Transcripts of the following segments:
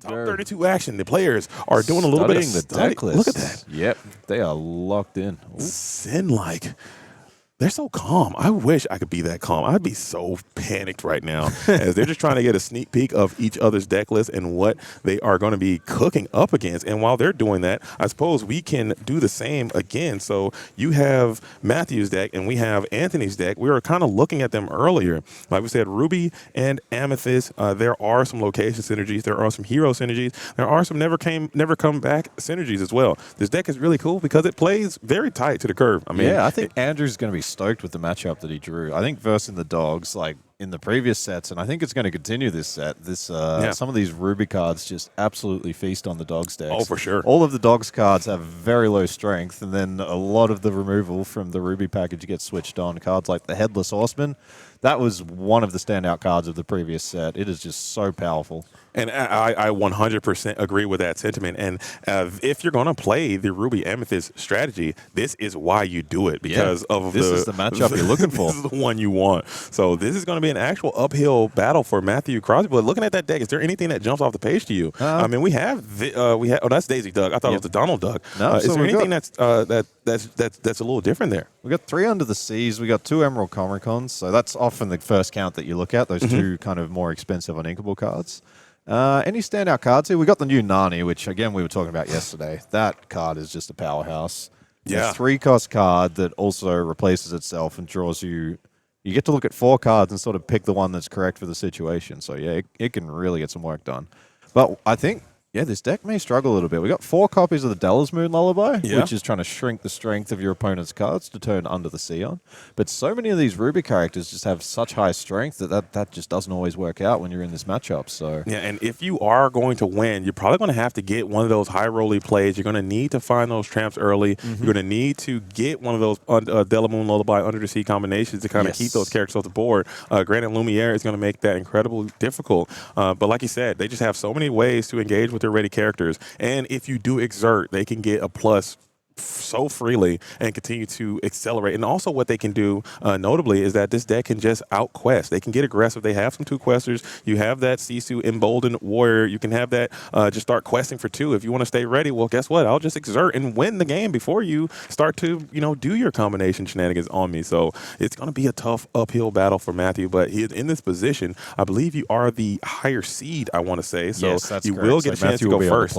Top 32 action. The players are doing a little bit of the deck list. Look at that. Yep, they are locked in. Sin-like. They're so calm. I wish I could be that calm. I'd be so panicked right now as they're just trying to get a sneak peek of each other's deck list and what they are going to be cooking up against. And while they're doing that, I suppose we can do the same again. So you have Matthew's deck and we have Anthony's deck. We were kind of looking at them earlier. Like we said, Ruby and Amethyst, there are some location synergies. There are some hero synergies. There are some never come back synergies as well. This deck is really cool because it plays very tight to the curve. I mean, yeah, I think Andrew's going to be stoked with the matchup that he drew. I think versing the dogs, like in the previous sets, and I think it's going to continue this set. Some of these Ruby cards just absolutely feast on the dogs decks. Oh, for sure. All of the dogs cards have very low strength, and then a lot of the removal from the Ruby package gets switched on. Cards like the Headless Horseman, that was one of the standout cards of the previous set. It is just so powerful. And I 100% agree with that sentiment. And if you're going to play the Ruby Amethyst strategy, this is why you do it because this is the matchup you're looking for. This is the one you want. So this is going to be an actual uphill battle for Matthew Crosby. But looking at that deck, is there anything that jumps off the page to you? I mean, we have oh, that's Daisy Duck. I thought it was the Donald Duck. No, is there anything that's a little different there? We got 3 Under the Seas. We got 2 Emerald Comicons. So that's often the first count that you look at. Those 2 kind of more expensive uninkable cards. Any standout cards here? We got the new Nani, which again we were talking about yesterday. That card is just a powerhouse. Yeah, a 3-cost card that also replaces itself and draws you. You get to look at 4 cards and sort of pick the one that's correct for the situation. So yeah, it can really get some work done. But I think this deck may struggle a little bit. We got 4 copies of the Della's Moon Lullaby, which is trying to shrink the strength of your opponent's cards to turn Under the Sea on. But so many of these Ruby characters just have such high strength that just doesn't always work out when you're in this matchup. So yeah, and if you are going to win, you're probably going to have to get one of those high rolly plays. You're going to need to find those tramps early. You're going to need to get one of those Della's Moon Lullaby Under the Sea combinations to kind of keep those characters off the board. Granted, Lumiere is going to make that incredibly difficult. But like you said, they just have so many ways to engage with their ready characters. And if you do exert, they can get a plus so freely and continue to accelerate. And also what they can do, notably, is that this deck can just out-quest. They can get aggressive. They have some 2-questers. You have that Sisu Emboldened Warrior. You can have that just start questing for 2. If you want to stay ready, well, guess what? I'll just exert and win the game before you start to, do your combination shenanigans on me. So it's going to be a tough uphill battle for Matthew, but he is in this position. I believe you are the higher seed, I want to say. So yes, that's you correct. will get a chance to go first.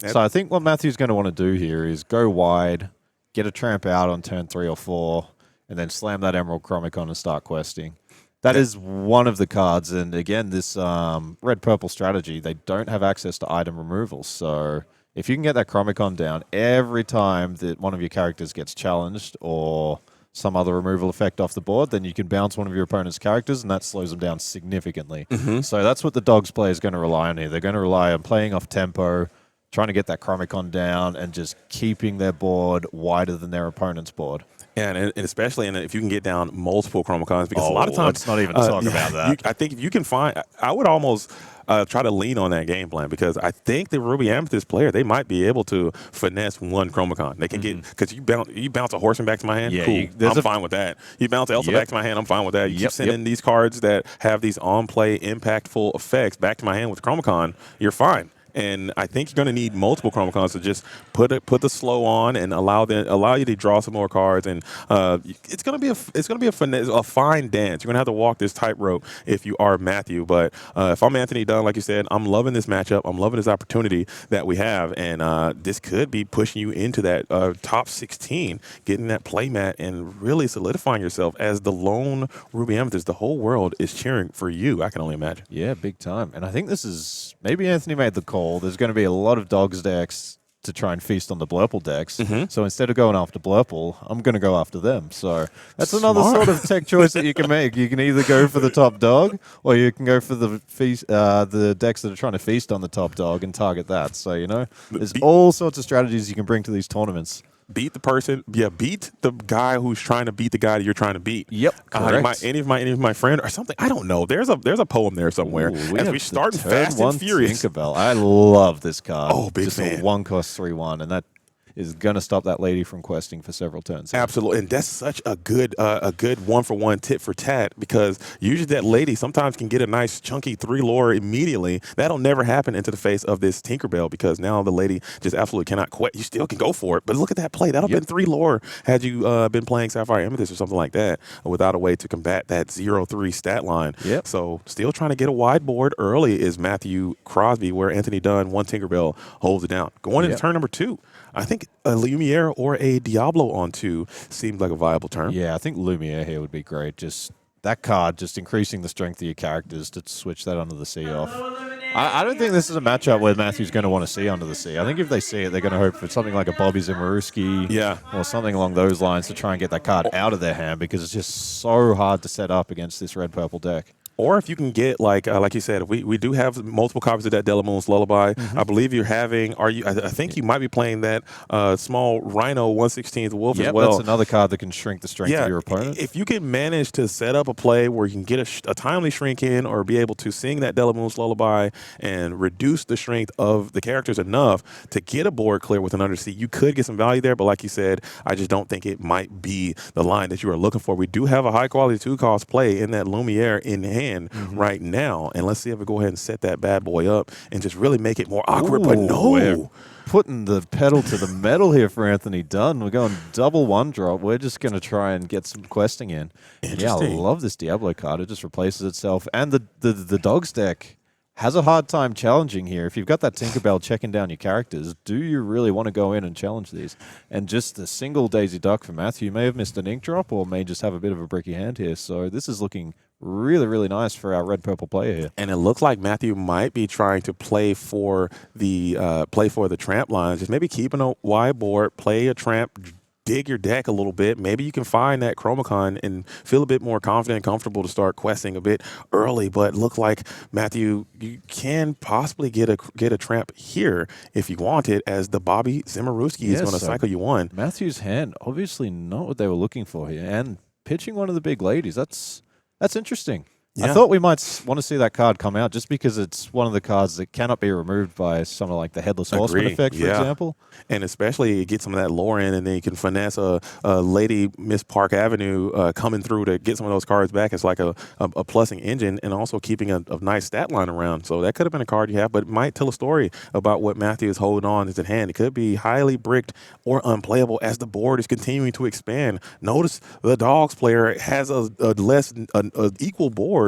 So I think what Matthew's going to want to do here is go wide, get a tramp out on turn 3 or 4, and then slam that Emerald Chromicon and start questing. That is one of the cards. And again, this red-purple strategy, they don't have access to item removals. So if you can get that Chromicon down every time that one of your characters gets challenged or some other removal effect off the board, then you can bounce one of your opponent's characters, and that slows them down significantly. So that's what the Dogs play is going to rely on here. They're going to rely on playing off tempo, trying to get that Chromicon down, and just keeping their board wider than their opponent's board. Yeah, and especially if you can get down multiple Chromicons, because a lot of times... let's not even talk about that. I think if you can find... I would almost try to lean on that game plan, because I think the Ruby Amethyst player, they might be able to finesse one Chromicon. They can get... Because you bounce a Horseman back to my hand, cool. I'm fine with that. You bounce Elsa back to my hand, I'm fine with that. You keep sending these cards that have these on-play impactful effects back to my hand with Chromicon, you're fine. And I think you're going to need multiple Chromicons to just put the slow on and allow you to draw some more cards. And it's going to be a fine dance. You're going to have to walk this tightrope if you are Matthew. But if I'm Anthony Dunn, like you said, I'm loving this matchup. I'm loving this opportunity that we have, and this could be pushing you into that top 16, getting that playmat, and really solidifying yourself as the lone Ruby Amethyst. The whole world is cheering for you. I can only imagine. Yeah, big time. And I think this is maybe Anthony made the call. There's going to be a lot of Dogs decks to try and feast on the Blurple decks. So instead of going after Blurple, I'm going to go after them. So that's another sort of tech choice that you can make. You can either go for the top dog, or you can go for the decks that are trying to feast on the top dog and target that. So, there's all sorts of strategies you can bring to these tournaments. Beat the person, beat the guy who's trying to beat the guy that you're trying to beat. Yep, correct. Any of my friend or something. I don't know. There's a poem there somewhere. As we start Fast and Furious. Tinkerbell. I love this card. Oh, big just fan. Just a 1-cost 3/1, and that is going to stop that lady from questing for several turns. Absolutely, and that's such a good one-for-one tit for tat, because usually that lady sometimes can get a nice chunky 3 lore immediately. That'll never happen into the face of this Tinkerbell, because now the lady just absolutely cannot quit. You still can go for it, but look at that play. That'll have been 3 lore had you been playing Sapphire Amethyst or something like that, without a way to combat that 0-3 stat line. So still trying to get a wide board early is Matthew Crosby, where Anthony Dunn, 1 Tinkerbell, holds it down. Going into turn number 2, I think a Lumiere or a Diablo on 2 seems like a viable turn. Yeah, I think Lumiere here would be great. Just that card, just increasing the strength of your characters to switch that Under the Sea off. I don't think this is a matchup where Matthew's going to want to see Under the Sea. I think if they see it, they're going to hope for something like a Bobby Zimmerowski or something along those lines to try and get that card out of their hand, because it's just so hard to set up against this red-purple deck. Or if you can get, like you said, we do have multiple copies of that Delamoon's Lullaby. I believe you're having, I think you might be playing that small Rhino 1/16 Wolf as well. That's another card that can shrink the strength of your opponent. If you can manage to set up a play where you can get a timely shrink in, or be able to sing that Delamoon's Lullaby and reduce the strength of the characters enough to get a board clear with an Undersea, you could get some value there. But like you said, I just don't think it might be the line that you are looking for. We do have a high-quality 2-cost play in that Lumiere in hand right now, and let's see if we go ahead and set that bad boy up and just really make it more awkward. But no, we're putting the pedal to the metal here for Anthony Dunn. We're going double 1-drop. We're just going to try and get some questing in. Yeah, I love this Diablo card. It just replaces itself, and the Dogs deck has a hard time challenging here. If you've got that Tinkerbell checking down your characters, do you really want to go in and challenge these? And just a single Daisy Duck for Matthew may have missed an ink drop, or may just have a bit of a bricky hand here. So this is looking really, really nice for our red-purple player here. And it looks like Matthew might be trying to play for the tramp lines. Just maybe keeping a wide board, play a tramp, dig your deck a little bit. Maybe you can find that Chromacon and feel a bit more confident and comfortable to start questing a bit early. But look like, Matthew, you can possibly get a tramp here if you want it, as the Bobby Zimmerowski is going to cycle you on. Matthew's hand, obviously not what they were looking for here. And pitching one of the big ladies, that's interesting. I thought we might want to see that card come out, just because it's one of the cards that cannot be removed by something like the Headless Horseman effect, for example. And especially get some of that lore in, and then you can finesse a Lady Miss Park Avenue coming through to get some of those cards back. It's like a plussing engine, and also keeping a nice stat line around. So that could have been a card you have, but it might tell a story about what Matthew is holding on to his hand. It could be highly bricked or unplayable as the board is continuing to expand. Notice the Dogs player has an equal board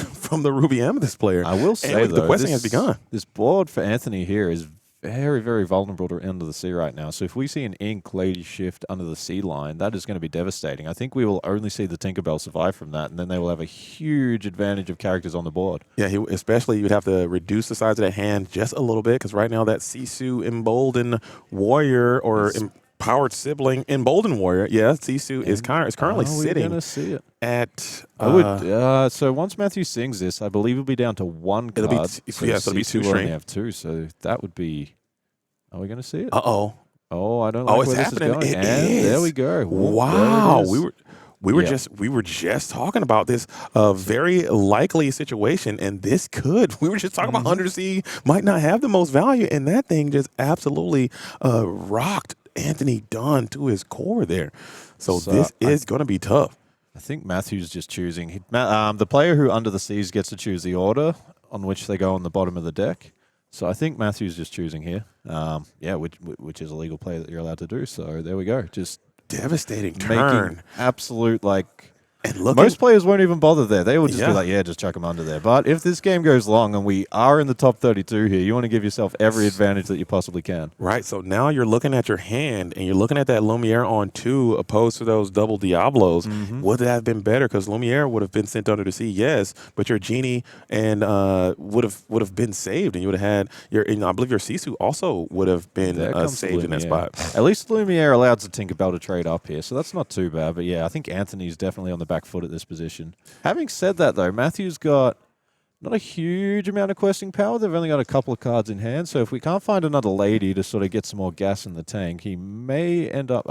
from the Ruby Amethyst player. I will say, the questing has begun. This board for Anthony here is very, very vulnerable to Under the Sea right now. So if we see an Ink Lady shift Under the Sea line, that is going to be devastating. I think we will only see the Tinkerbell survive from that, and then they will have a huge advantage of characters on the board. Yeah, especially you'd have to reduce the size of that hand just a little bit, because right now that Sisu Emboldened Warrior or Powered Sibling Emboldened Warrior, Sisu is currently sitting at... so once Matthew sings this, I believe it'll be down to 1 card. It'll be 2 will only have 2, so that would be... Are we going to see it? Uh-oh. Oh, I don't like where this is going. There we go. Wow. We were just talking about this very likely situation, and this we were just talking about Undersea might not have the most value, and that thing just absolutely rocked Anthony Dunn to his core there. So this is going to be tough. I think Matthew's just choosing. The player who Under the Seas gets to choose the order on which they go on the bottom of the deck. So I think Matthew's just choosing here. Which is a legal play that you're allowed to do. So there we go. Just devastating turn. Absolute, and most players won't even bother there. They will just be like, just chuck them under there. But if this game goes long and we are in the top 32 here, you want to give yourself every advantage that you possibly can. Right. So now you're looking at your hand, and you're looking at that Lumiere on 2 opposed to those double Diablos. Would that have been better? Because Lumiere would have been sent under the sea, yes, but your Genie and would have been saved, and you would have had I believe your Sisu also would have been saved in that spot. At least Lumiere allows the Tinkerbell to trade up here, so that's not too bad. But I think Anthony's definitely on the back foot at this position. Having said that, though, Matthew's got not a huge amount of questing power. They've only got a couple of cards in hand. So if we can't find another lady to sort of get some more gas in the tank, he may end up...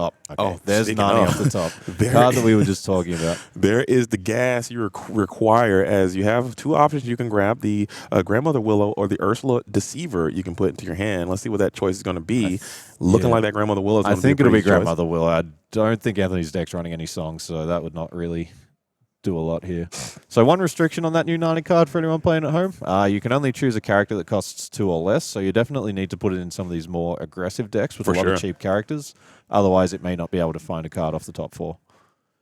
there's Nani off the top. The card that we were just talking about. There is the gas you require, as you have two options you can grab, the Grandmother Willow or the Ursula Deceiver you can put into your hand. Let's see what that choice is going to be. Looking like that Grandmother Willow is going to be I think it'll be Grandmother Willow. I don't think Anthony's deck's running any songs, so that would not really... do a lot here. So one restriction on that new Nani card for anyone playing at home, you can only choose a character that costs 2 or less, so you definitely need to put it in some of these more aggressive decks with a lot of cheap characters. Otherwise, it may not be able to find a card off the top 4.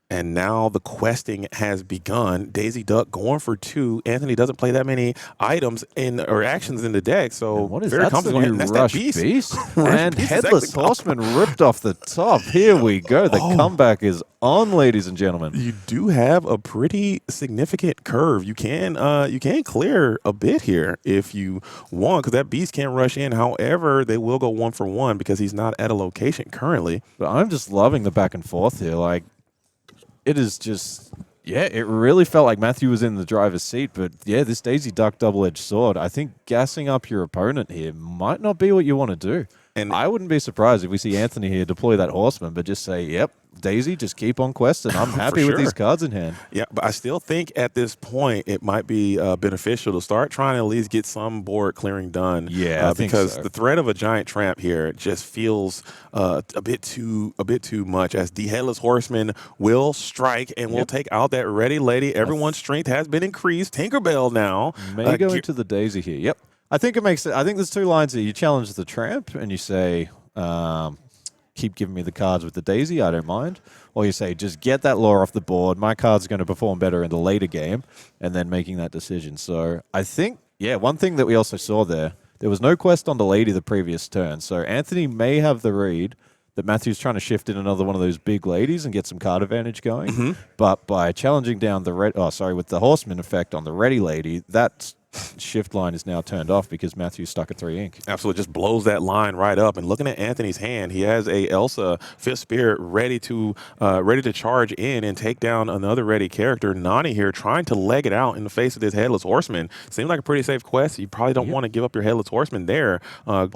And now the questing has begun. Daisy Duck going for 2. Anthony doesn't play that many items or actions in the deck, so what is very that? comfortable. That's that beast. And Headless Horseman ripped off the top. Here we go. The comeback is on, ladies and gentlemen. You do have a pretty significant curve. You can clear a bit here if you want, because that beast can't rush in. However, they will go 1 for 1 because he's not at a location currently. But I'm just loving the back and forth here. Like, it is just, it really felt like Matthew was in the driver's seat. But yeah, this Daisy Duck double-edged sword, I think gassing up your opponent here might not be what you want to do. And I wouldn't be surprised if we see Anthony here deploy that horseman, but just say, yep, Daisy, just keep on questing. I'm happy with these cards in hand. Yeah, but I still think at this point it might be beneficial to start trying to at least get some board clearing done. Yeah, I think because so. The threat of a giant tramp here just feels a bit too much. As the Headless Horseman will strike and will take out that Ready Lady. Everyone's strength has been increased. Tinkerbell now may go into the Daisy here. Yep. I think it makes it. I think there's 2 lines here. You challenge the tramp and you say, keep giving me the cards with the Daisy, I don't mind. Or you say, just get that lore off the board. My card's going to perform better in the later game, and then making that decision. So I think, one thing that we also saw there was no quest on the lady the previous turn. So Anthony may have the read that Matthew's trying to shift in another one of those big ladies and get some card advantage going. But by challenging down with the horseman effect on the Ready Lady, that's shift line is now turned off because Matthew's stuck at 3 ink. Absolutely, just blows that line right up. And looking at Anthony's hand, he has a Elsa Fifth Spirit ready to charge in and take down another ready character. Nani here trying to leg it out in the face of this Headless Horseman. Seems like a pretty safe quest. You probably don't want to give up your Headless Horseman there,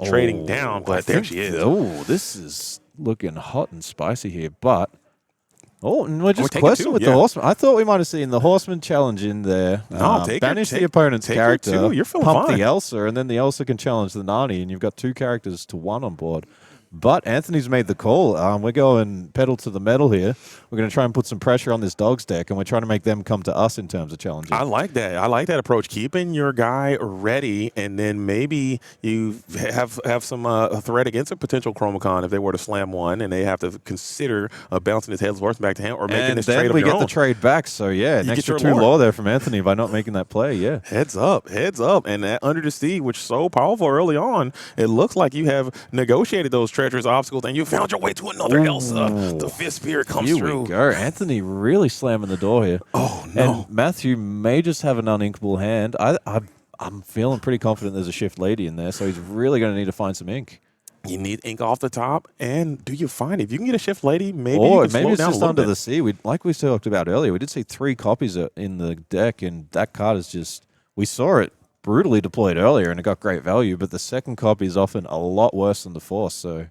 trading down, but there she is. Oh, this is looking hot and spicy here, but... and we're just questing with the horseman. I thought we might have seen the horseman challenge in there. Banish the opponent's character, You're feeling pump fine. the Elsa, and then the Elsa can challenge the Nani, and you've got 2 characters to 1 on board. But Anthony's made the call. We're going pedal to the metal here. We're going to try and put some pressure on this Dogs deck, and we're trying to make them come to us in terms of challenging. I like that. I like that approach. Keeping your guy ready, and then maybe you have some threat against a potential Chromacon if they were to slam one, and they have to consider bouncing his Headless Horse back to him or making this trade of your own. And then we get the trade back. So, an extra 2 lore there from Anthony by not making that play, Heads up. And that Under the Sea, which is so powerful early on, it looks like you have negotiated those treacherous obstacles, and you found your way to another Elsa. The Fifth Spirit comes through. Here we go. Anthony really slamming the door here. Oh, no. And Matthew may just have an uninkable hand. I'm feeling pretty confident there's a Shift Lady in there, so he's really going to need to find some ink. You need ink off the top, and do you find if you can get a Shift Lady, maybe you can slow it's down just a little Under bit. the Sea. Like we talked about earlier, we did see 3 copies in the deck, and that card is just... We saw it brutally deployed earlier, and it got great value, but the second copy is often a lot worse than the Force, so...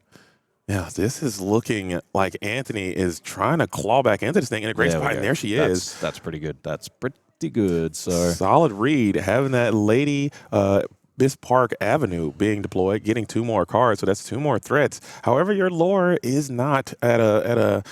Yeah, this is looking like Anthony is trying to claw back into this thing in a great spot, and there she is. That's pretty good. That's pretty good. So solid read, having that lady Miss Park Avenue being deployed, getting 2 more cards, so that's 2 more threats. However, your lore is not at a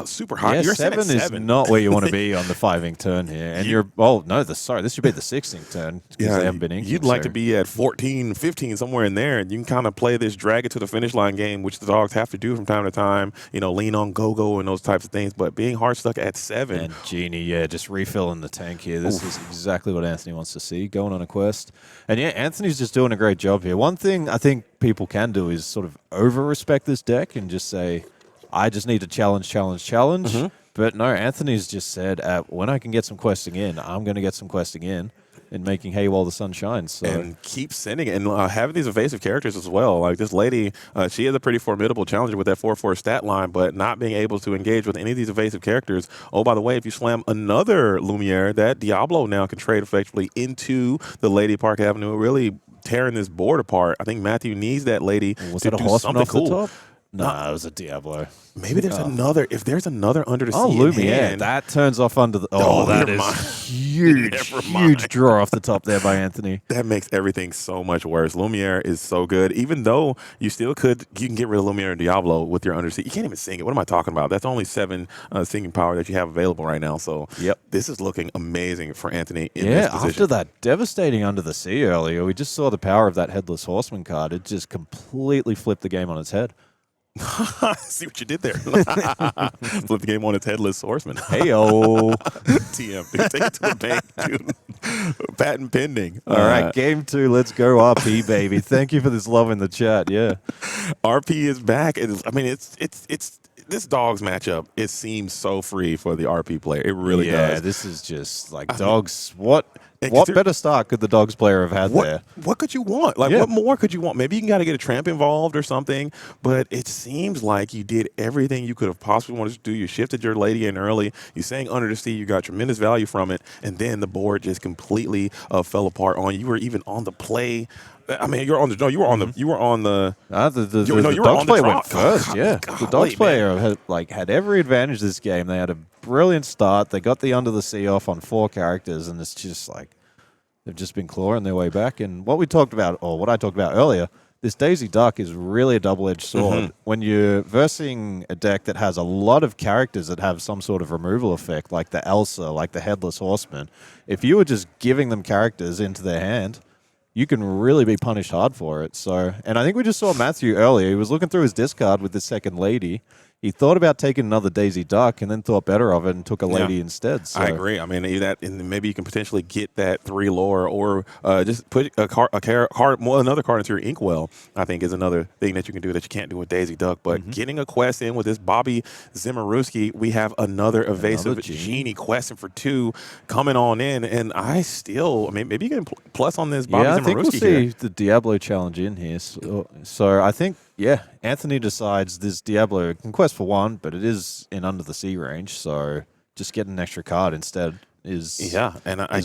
super high. Yeah, you're 7 is not where you want to be on the 5 ink turn here. And this should be the 6 ink turn because they haven't been inking. You'd like to be at 14, 15, somewhere in there, and you can kind of play this drag it to the finish line game, which the Dogs have to do from time to time. Lean on go-go and those types of things. But being hard stuck at 7. And Genie, just refilling the tank here. This is exactly what Anthony wants to see, going on a quest. And Anthony's just doing a great job here. One thing I think people can do is sort of over-respect this deck and just say, I just need to challenge. Mm-hmm. But no, Anthony's just said, when I can get some questing in, I'm going to get some questing in. in making hay while the sun shines. So. And keep sending it. And having these evasive characters as well. Like this lady, she is a pretty formidable challenger with that 4/4 stat line, but not being able to engage with any of these evasive characters. Oh, by the way, if you slam another Lumiere, that Diablo now can trade effectively into the Lady Park Avenue, really tearing this board apart. I think Matthew needs that lady to do something cool. The top? No, it was a Diablo. Maybe there's another. If there's another under the sea, Lumiere, that turns off under the. Oh, that is huge draw off the top there by Anthony. That makes everything so much worse. Lumiere is so good, even though you can get rid of Lumiere and Diablo with your undersea. You can't even sing it. What am I talking about? That's only 7 singing power that you have available right now. So this is looking amazing for Anthony. In this position. After that devastating under the sea earlier, we just saw the power of that Headless Horseman card. It just completely flipped the game on its head. See what you did there. Flip the game on its Headless Horseman. Hey-o. TM. Dude, take it to the bank, dude. Patent pending. All right, game 2. Let's go RP, baby. Thank you for this love in the chat. Yeah. RP is back. It's this dogs matchup. It seems so free for the RP player. It really does. Yeah, this is just like dogs. What better start could the dogs player have had there? What could you want? Like, what more could you want? Maybe you got to get a tramp involved or something, but it seems like you did everything you could have possibly wanted to do. You shifted your lady in early. You sang Under the Sea. You got tremendous value from it, and then the board just completely fell apart on you. You were even on the play. I mean, you were on the dogs player went first. The dogs player had every advantage this game. They had a brilliant start. They got the Under the Sea off on 4 characters, and it's just like they've just been clawing their way back. And what I talked about earlier, this Daisy Duck is really a double-edged sword. When you're versing a deck that has a lot of characters that have some sort of removal effect, like the Elsa, like the Headless Horseman, if you were just giving them characters into their hand, you can really be punished hard for it. So, and I think we just saw Matthew earlier. He was looking through his discard with the second lady. He thought about taking another Daisy Duck and then thought better of it and took a lady instead. So. I agree. I mean, and maybe you can potentially get that 3 lore or just put another card into your Inkwell, I think is another thing that you can do that you can't do with Daisy Duck. But getting a quest in with this Bobby Zimmerowski, we have another evasive Genie quest for 2 coming on in. And maybe you can plus on this Bobby Zimmerowski. I think we'll see the Diablo challenge in here. So I think, Anthony decides this Diablo can quest for 1, but it is in Under the Sea range, so just get an extra card instead is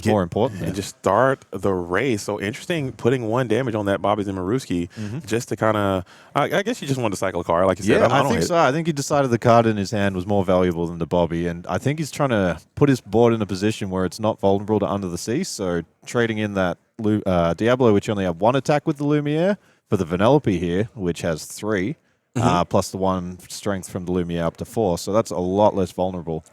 more important. And just start the race. So interesting putting 1 damage on that Bobby Zimmerowski just to kind of, I guess you just wanted to cycle a card, like you said. I think so. I think he decided the card in his hand was more valuable than the Bobby, and I think he's trying to put his board in a position where it's not vulnerable to Under the Sea, so trading in that Diablo, which only have 1 attack with the Lumiere, for the Vanellope here, which has 3, plus the 1 strength from the Lumiere up to 4, so that's a lot less vulnerable.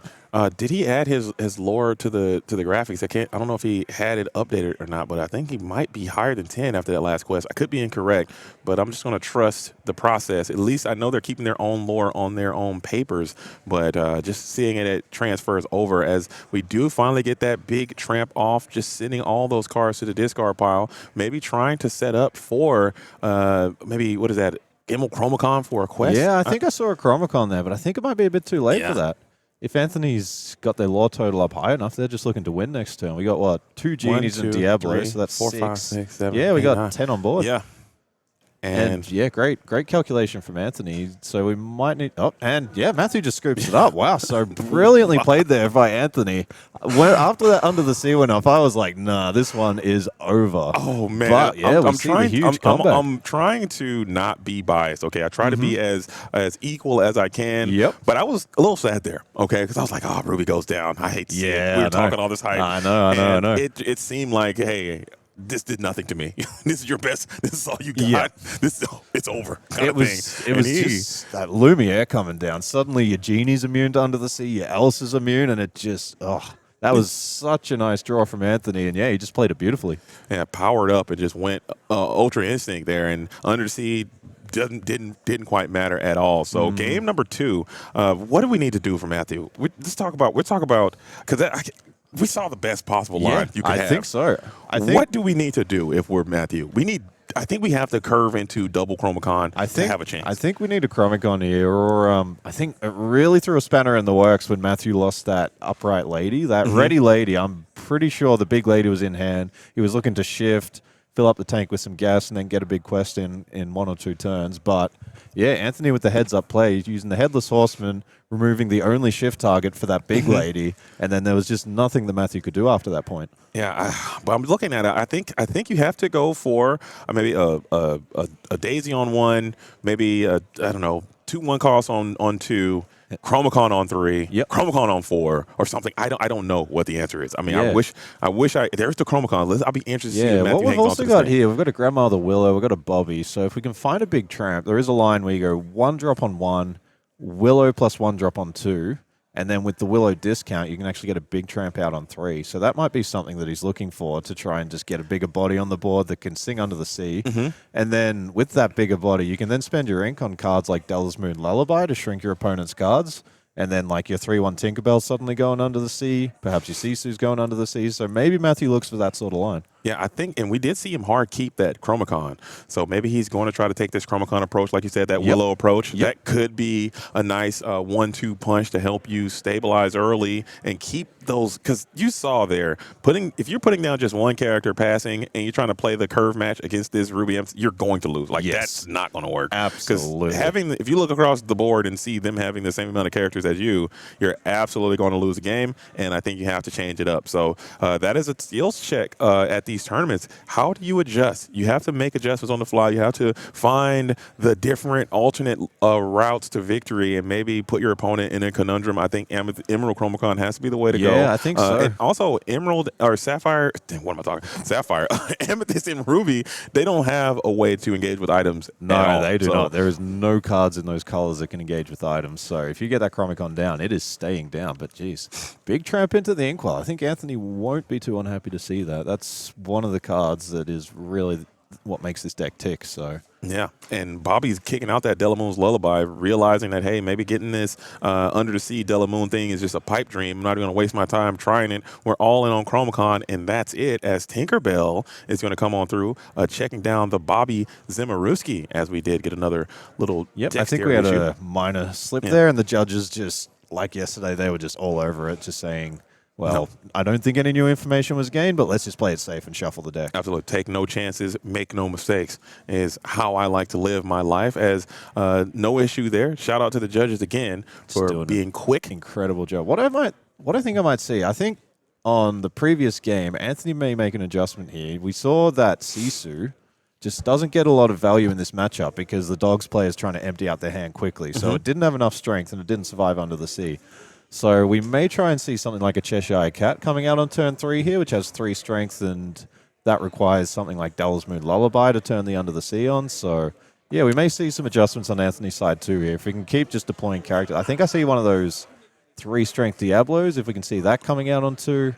Did he add his lore to the graphics? I don't know if he had it updated or not, but I think he might be higher than 10 after that last quest. I could be incorrect, but I'm just going to trust the process. At least I know they're keeping their own lore on their own papers, but just seeing it transfers over as we do finally get that big tramp off, just sending all those cards to the discard pile, maybe trying to set up for maybe, what is that, Emerald Chromacon for a quest? Yeah, I think I saw a Chromacon there, but I think it might be a bit too late for that. If Anthony's got their lore total up high enough, they're just looking to win next turn. We got, 2 Genies and Diablo, so that's 4, 6. 5, 6, 7, yeah, we 8, got 9. 10 on board. Yeah. And great calculation from Anthony. So we might need. Matthew just scoops it up. Wow, so brilliantly played there by Anthony. After that Under the Sea went off, I was like, nah, this one is over. Oh man, but, I'm trying to not be biased. Okay, I try to be as equal as I can. Yep. But I was a little sad there. Okay, because I was like, Ruby goes down. I hate to see it. We were talking all this hype. I know. It seemed like, hey, this did nothing to me. This is your best. This is all you got. Yeah. It's over. It was just that Lumiere coming down. Suddenly your Genie's immune to Under the Sea, your Elsa's immune, and it just, that was such a nice draw from Anthony. And he just played it beautifully. Yeah, powered up. It just went Ultra Instinct there, and Under the Sea didn't quite matter at all. So game number 2, what do we need to do for Matthew? We'll talk about because we saw the best possible line you could have. I think so. What do we need to do if we're Matthew? I think we have to curve into double Chromacon to have a chance. I think we need a Chromacon here, or I think it really threw a spanner in the works when Matthew lost that upright lady. That ready lady, I'm pretty sure the big lady was in hand. He was looking to shift, fill up the tank with some gas, and then get a big quest in 1 or 2 turns. But yeah, Anthony with the heads-up play, using the Headless Horseman, removing the only shift target for that big lady, and then there was just nothing that Matthew could do after that point. Yeah, but I'm looking at it. I think you have to go for maybe a Daisy on 1, maybe I don't know, 2 1-costs on 2. Chromacon on 3, Chromacon on 4, or something. I don't know what the answer is. I mean, I wish there's the Chromacon list. I'll be interested to see if Matthew what we've hangs on also to got this here, we've got a Grandmother Willow, we've got a Bobby. So if we can find a big tramp, there is a line where you go 1 drop on 1, Willow plus 1 drop on 2, and then with the Willow discount, you can actually get a big tramp out on 3. So that might be something that he's looking for to try and just get a bigger body on the board that can sing under the sea. And then with that bigger body, you can then spend your ink on cards like Della's Moon Lullaby to shrink your opponent's cards. And then, like, your 3-1 Tinkerbell suddenly going under the sea. Perhaps your Sisu's going under the sea. So maybe Matthew looks for that sort of line. Yeah, I think, and we did see him hard keep that Chromacon. So maybe he's going to try to take this Chromacon approach, like you said, that Willow approach. That could be a nice 1-2 punch to help you stabilize early and keep those, because you saw there, if you're putting down just one character passing and you're trying to play the curve match against this Ruby Amethyst, you're going to lose. Like, that's not going to work. Absolutely. Because if you look across the board and see them having the same amount of characters as you're absolutely going to lose the game, and I think you have to change it up. So that is a skills check at these tournaments. How do you adjust? You have to make adjustments on the fly. You have to find the different alternate routes to victory and maybe put your opponent in a conundrum. I think Emerald Chromacon has to be the way to go. Yeah, I think so. And also, Emerald or Sapphire, what am I talking? Sapphire, Amethyst, and Ruby, they don't have a way to engage with items. No, they do not. There is no cards in those colors that can engage with items. So if you get that Chromacon down, it is staying down. But geez, big tramp into the Inkwell. I think Anthony won't be too unhappy to see that. That's one of the cards that is really what makes this deck tick. So yeah, and Bobby's kicking out that Delamoon's Lullaby, realizing that, hey, maybe getting this under the sea Delamoon thing is just a pipe dream. I'm not going to waste my time trying it. We're all in on Chromacon, and that's it, as Tinkerbell is going to come on through, checking down the Bobby Zimaruski, as we did get another little I think we had a minor slip there, and the judges just, like yesterday, they were just all over it, just saying, well, I don't think any new information was gained, but let's just play it safe and shuffle the deck. Absolutely. Take no chances, make no mistakes is how I like to live my life. As no issue there. Shout out to the judges again for being quick. Incredible job. What I think I might see, I think on the previous game, Anthony may make an adjustment here. We saw that Sisu just doesn't get a lot of value in this matchup because the Dogs player is trying to empty out their hand quickly. So it didn't have enough strength and it didn't survive under the sea. So we may try and see something like a Cheshire Cat coming out on turn 3 here, which has 3 strength, and that requires something like Della's Moon Lullaby to turn the Under the Sea on. So, yeah, we may see some adjustments on Anthony's side too here. If we can keep just deploying characters. I think I see one of those 3 strength Diablos, if we can see that coming out on 2.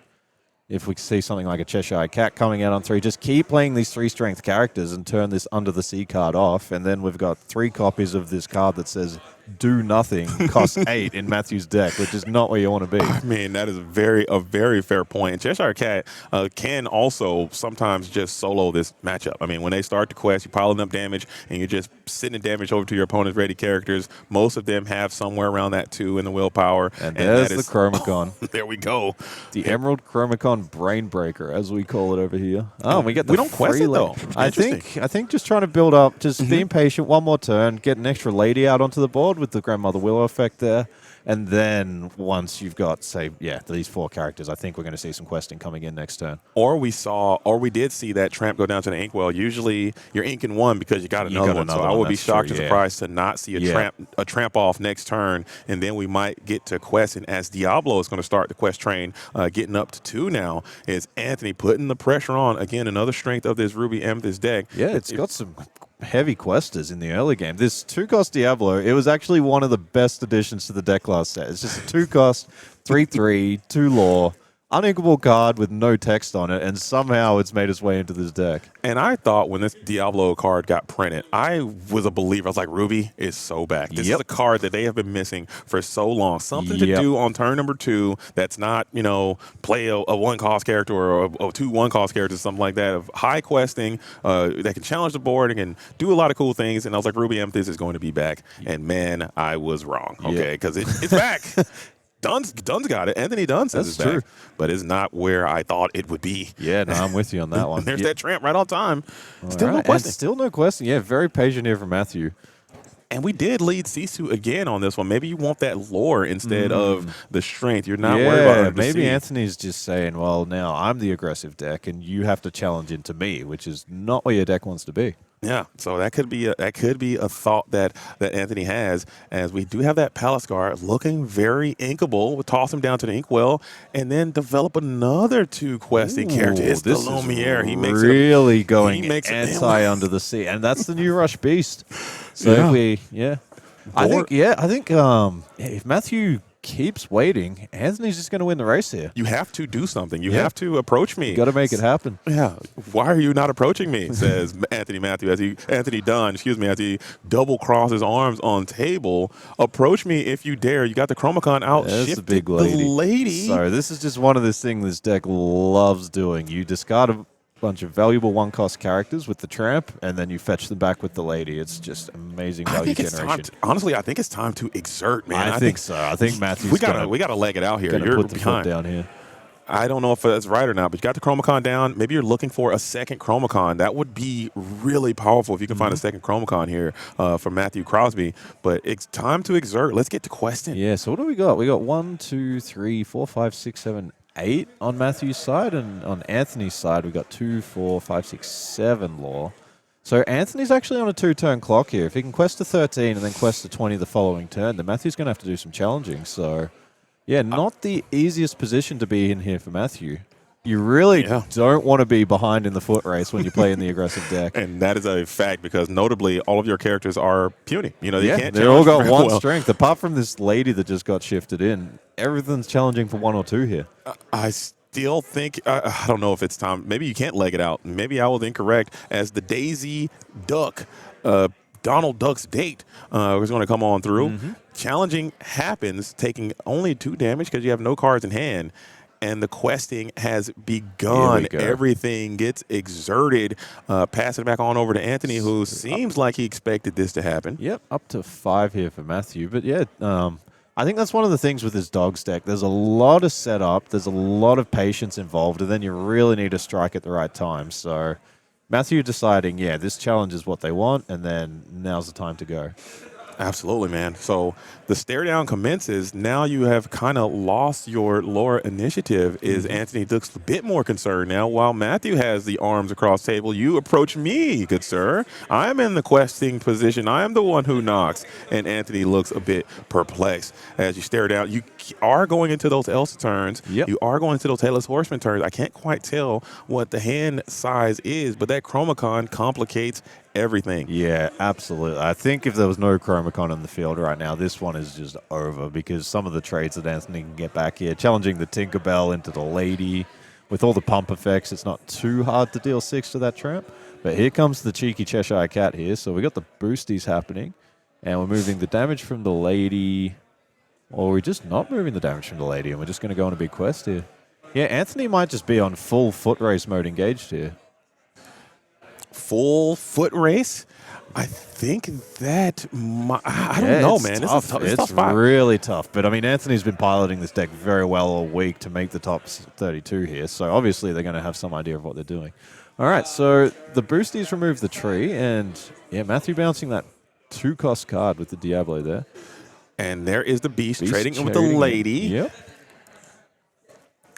If we see something like a Cheshire Cat coming out on 3, just keep playing these 3 strength characters and turn this Under the Sea card off. And then we've got 3 copies of this card that says do nothing, costs 8 in Matthew's deck, which is not where you want to be. I mean, that is a very fair point. And Cheshire Cat can also sometimes just solo this matchup. I mean, when they start the quest, you're piling up damage, and you're just sending damage over to your opponent's ready characters. Most of them have somewhere around that 2 in the willpower. And there's the Chromacon. There we go. The Emerald Chromacon Brainbreaker, as we call it over here. Oh, we get the we don't quest it, though. I think just trying to build up, just being patient, one more turn, get an extra lady out onto the board with the Grandmother Willow effect there. And then once you've got, say, these 4 characters, I think we're going to see some questing coming in next turn. Or we did see that tramp go down to the Inkwell. Usually you're inking 1 because you got another one. So I would be shocked and surprised to not see a tramp off next turn. And then we might get to quest. And as Diablo is going to start the quest train, getting up to 2 now, is Anthony putting the pressure on. Again, another strength of this Ruby Amethyst deck. Yeah, it's got some heavy questers in the early game. This 2-cost Diablo, it was actually one of the best additions to the deck last set. It's just a 2-cost, 3/3, 2 lore, uninkable card with no text on it, and somehow it's made its way into this deck. And I thought when this Diablo card got printed, I was a believer. I was like, Ruby is so back. This is a card that they have been missing for so long. Something to do on turn number 2 that's not, play a 1-cost character or a 2 1-cost characters, something like that, of high questing that can challenge the board and can do a lot of cool things. And I was like, Ruby Amethyst is going to be back. And man, I was wrong, because it's back. Dunn's got it. Anthony Dunn says it's true, but it's not where I thought it would be. Yeah, no, I'm with you on that one. There's that tramp right on time. Still no question. Still no question. Yeah, very patient here from Matthew. And we did lead Sisu again on this one. Maybe you want that lore instead of the strength. You're not worried about it. Maybe Anthony's just saying, well, now I'm the aggressive deck, and you have to challenge into me, which is not where your deck wants to be. Yeah, so that could be a thought that Anthony has, as we do have that Palace Guard looking very inkable. We'll toss him down to the inkwell and then develop another 2 questing character. It's the Lumiere. He makes really going anti under the sea, and that's the new Rush Beast. So I think if Matthew keeps waiting, Anthony's just going to win the race here. You have to do something. You have to approach me. You got to make it happen. Yeah. Why are you not approaching me? Says Anthony Dunn, as he double crosses arms on table. Approach me if you dare. You got the Chromacon out. That's the big lady. So this is just one of this thing this deck loves doing. You discard a bunch of valuable 1-cost characters with the tramp, and then you fetch them back with the lady. It's just amazing value generation. Honestly, I think it's time to exert, man. I think so. I think Matthew's we gotta leg it out here. You're put the foot down here. I don't know if that's right or not, but you got the Chromacon down. Maybe you're looking for a second Chromacon. That would be really powerful if you can find a second Chromacon here for Matthew Crosby. But it's time to exert. Let's get to questing. Yeah, so what do we got? We got 1, 2, 3, 4, 5, 6, 7, 8 on Matthew's side, and on Anthony's side, we got 2, 4, 5, 6, 7 lore. So Anthony's actually on a 2-turn clock here. If he can quest to 13 and then quest to 20 the following turn, then Matthew's going to have to do some challenging. So, yeah, not the easiest position to be in here for Matthew. You really don't want to be behind in the foot race when you play in the aggressive deck. And that is a fact because notably all of your characters are puny. You know, they all got one strength. Apart from this lady that just got shifted in, everything's challenging for 1 or 2 here. I still think, I don't know if it's time. Maybe you can't leg it out. Maybe I was incorrect as the Daisy Duck, Donald Duck's date was going to come on through. Challenging happens, taking only 2 damage because you have no cards in hand. And the questing has begun. Everything gets exerted. Pass it back on over to Anthony, who seems like he expected this to happen. Yep, up to 5 here for Matthew. But yeah, I think that's one of the things with this Dogs deck. There's a lot of setup. There's a lot of patience involved. And then you really need to strike at the right time. So Matthew deciding, this challenge is what they want. And then now's the time to go. Absolutely, man. So the stare down commences. Now you have kind of lost your lore initiative. Is Anthony looks a bit more concerned now, while Matthew has the arms across the table. You approach me, good sir. I'm in the questing position. I am the one who knocks. And Anthony looks a bit perplexed as you stare down. You are going into those Elsa turns. You are going into those Headless Horseman turns. I can't quite tell what the hand size is, but that Chromacon complicates everything. Yeah, absolutely. I think if there was no Chromacon in the field right now, this one is just over because some of the trades that Anthony can get back here, challenging the Tinkerbell into the Lady, with all the pump effects, it's not too hard to deal 6 to that tramp. But here comes the cheeky Cheshire Cat here. So we got the boosties happening, and we're moving the damage from the Lady, or we're just not moving the damage from the Lady, and we're just going to go on a big quest here. Yeah, Anthony might just be on full foot race mode engaged here. Full foot race? I think that I don't know, man. Tough. It's really tough. But I mean, Anthony's been piloting this deck very well all week to make the top 32 here. So obviously they're going to have some idea of what they're doing. All right, so the boosties remove the tree, and Matthew bouncing that 2-cost card with the Diablo there. And there is the Beast trading with the Lady. Yep.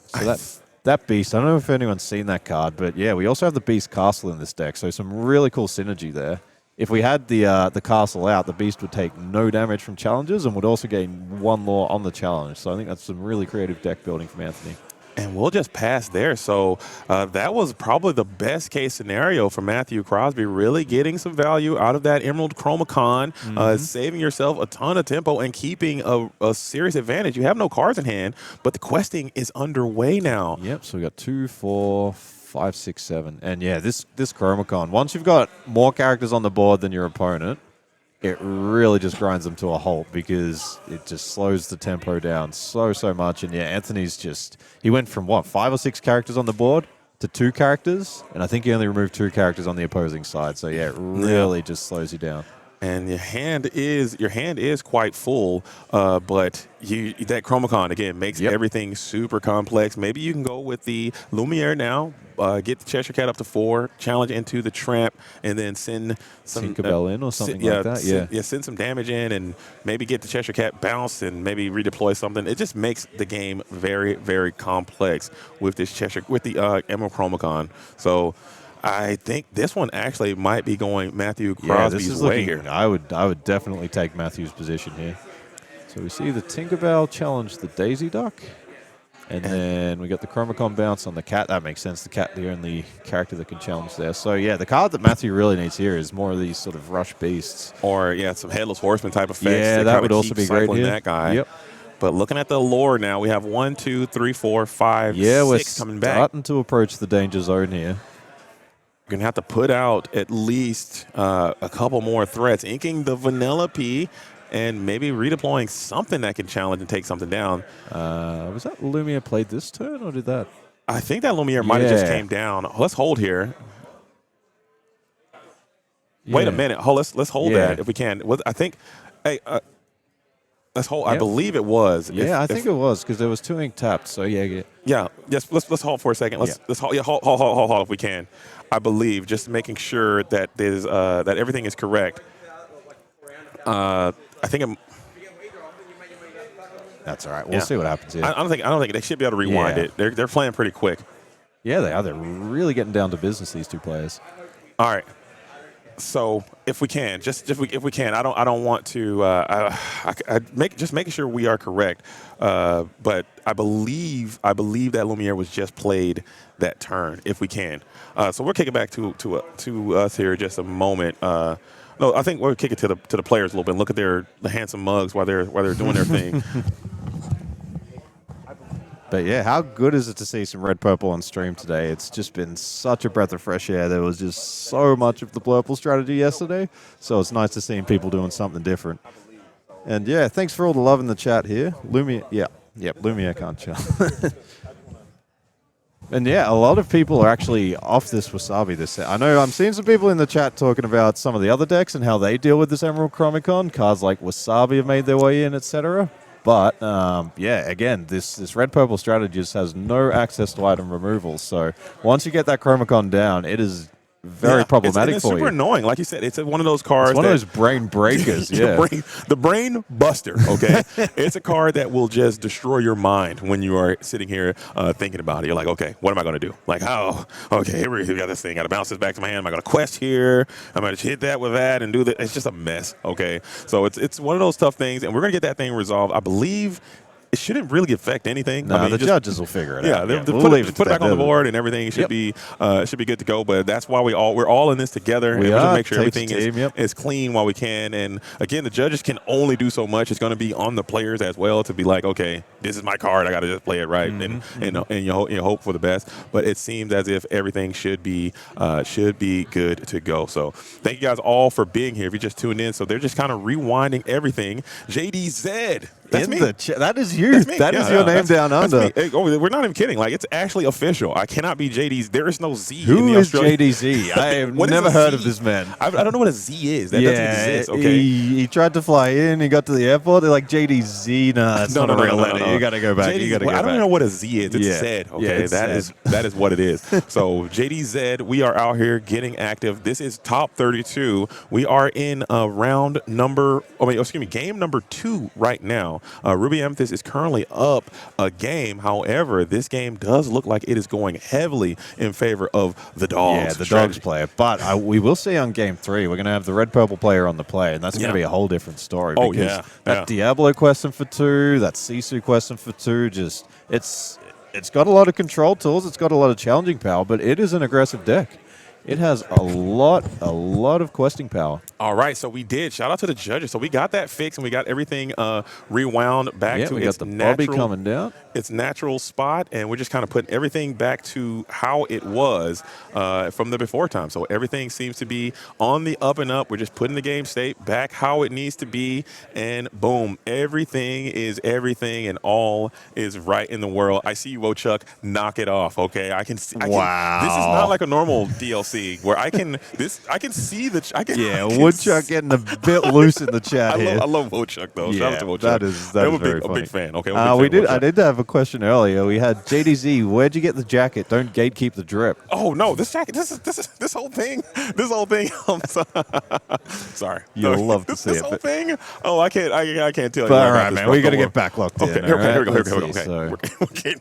So that Beast, I don't know if anyone's seen that card, but yeah, we also have the Beast Castle in this deck, so some really cool synergy there. If we had the castle out, the Beast would take no damage from challenges and would also gain 1 lore on the challenge. So I think that's some really creative deck building from Anthony. And we'll just pass there. So that was probably the best case scenario for Matthew Crosby, really getting some value out of that Emerald Chromacon, saving yourself a ton of tempo and keeping a serious advantage. You have no cards in hand, but the questing is underway now. Yep, so we got 2, 4, 5, 6, 7. And yeah, this Chromacon, once you've got more characters on the board than your opponent, it really just grinds them to a halt because it just slows the tempo down so much. And yeah, Anthony's he went from 5 or 6 characters on the board to 2 characters, and I think he only removed 2 characters on the opposing side. So yeah, it really just slows you down. And your hand is quite full, but that Chromicon again makes everything super complex. Maybe you can go with the Lumiere now, get the Cheshire Cat up to 4, challenge into the Tramp, and then send some Tinkerbell in or something like that. Send some damage in, and maybe get the Cheshire Cat bounced, and maybe redeploy something. It just makes the game very, very complex with the Emerald Chromicon. So I think this one actually might be going Matthew Crosby's way here. I would definitely take Matthew's position here. So we see the Tinkerbell challenge the Daisy Duck. And then we got the Chromicon bounce on the cat. That makes sense. The cat, the only character that can challenge there. So, yeah, the card that Matthew really needs here is more of these sort of rush beasts. Or, some Headless Horseman type effects. Yeah, that would also be great here. That guy. Yep. But looking at the lore now, we have 1, 2, 3, 4, 5, 6 coming back. Yeah, we're starting to approach the danger zone here. We're going to have to put out at least a couple more threats. Inking the Vanilla P and maybe redeploying something that can challenge and take something down. Was that Lumiere played this turn, or did that? I think that Lumiere might have just came down. Let's hold here. Wait a minute. Let's hold that if we can. I think, let's hold. I believe it was. Yeah, I think it was because there was 2 ink tapped. So yeah. Yes. Let's hold for a second. Let's hold. Yeah, hold if we can. I believe just making sure that there's that everything is correct. I think that's all right. We'll see what happens here. I don't think they should be able to rewind it. They're playing pretty quick. Yeah, they are. They're really getting down to business, these 2 players. All right. So if we can, if we can, I don't want to making sure we are correct. But I believe that Lumiere was just played that turn. If we can, so we'll kick it back to us here in just a moment. No, I think we'll kick it to the players a little bit. Look at the handsome mugs while they're doing their thing. But yeah, how good is it to see some red purple on stream today? It's just been such a breath of fresh air. There was just so much of the purple strategy yesterday, so it's nice to see people doing something different. And yeah, thanks for all the love in the chat here. Lumiere can't chill. And yeah, a lot of people are actually off this Wasabi this set. I know I'm seeing some people in the chat talking about some of the other decks and how they deal with this Emerald Chromicon. Cards like Wasabi have made their way in, etc. But again, this red-purple strategy just has no access to item removal. So once you get that Chromicon down, it is very problematic it's for you. It's super annoying. Like you said, it's one of those cards. It's one of those brain breakers, the brain buster, okay? It's a card that will just destroy your mind when you are sitting here thinking about it. You're like, okay, what am I going to do? Like, okay, here we got this thing. Got to bounce this back to my hand. Am I going to quest here? I'm going to hit that with that and do that. It's just a mess, okay? So it's one of those tough things, and we're going to get that thing resolved. I believe it shouldn't really affect anything. No, the judges will figure it out. Yeah, we'll put it back on the board and everything should be good to go. But that's why we're all in this together. And we just make sure everything is clean while we can. And again, the judges can only do so much. It's going to be on the players as well to be like, okay, this is my card. I got to just play it right and you hope for the best. But it seems as if everything should be good to go. So thank you guys all for being here. If you just tuned in, so they're just kind of rewinding everything. JDZ. That's me. That is you. That is your name down under. We're not even kidding. Like, it's actually official. I cannot be JDZ. There is no Z. Who is JDZ? I have never heard of this man. I don't know what a Z is. That doesn't exist. Okay. He tried to fly in. He got to the airport. They're like, JDZ. Nah, it's not a real letter. You got to go back. I don't even know what a Z is. It's Z. Okay, that is what it is. So JDZ, we are out here getting active. This is top 32. We are in game number 2 right now. Ruby Amethyst is currently up a game. However, this game does look like it is going heavily in favor of the dogs. Yeah, the dogs player. But we will see on game 3, we're going to have the red-purple player on the play, and that's going to be a whole different story. That Diablo question for 2, that Sisu question for 2, it's got a lot of control tools, it's got a lot of challenging power, but it is an aggressive deck. It has a lot of questing power. All right, so we did. Shout out to the judges. So we got that fixed, and we got everything rewound back to its natural. We got the Bobby coming down. its natural spot, and we're just kind of putting everything back to how it was from the before time. So everything seems to be on the up and up. We're just putting the game state back how it needs to be, and boom, everything is everything, and all is right in the world. I see you, Wochuck. Knock it off, okay? I can see. Wow. This is not like a normal DLC where I can see the. Woodchuck getting a bit loose in the chat here. I love Wochuck though. Shout out to Wochuck. That is very funny. A big fan. Okay, I did have a question earlier. We had JDZ. Where'd you get the jacket? Don't gatekeep the drip. Oh no, this jacket. This whole thing. I'm sorry. You'll love to see this it. whole thing. Oh, I can't tell you. But all right, man. We got to get back locked in. Okay, here we go. Okay. So,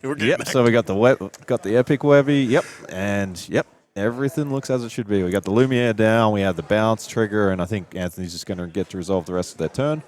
we're getting so we got the epic webby. Yep, and yep. Everything looks as it should be. We got the Lumiere down. We have the bounce trigger, and I think Anthony's just going to get to resolve the rest of their turn.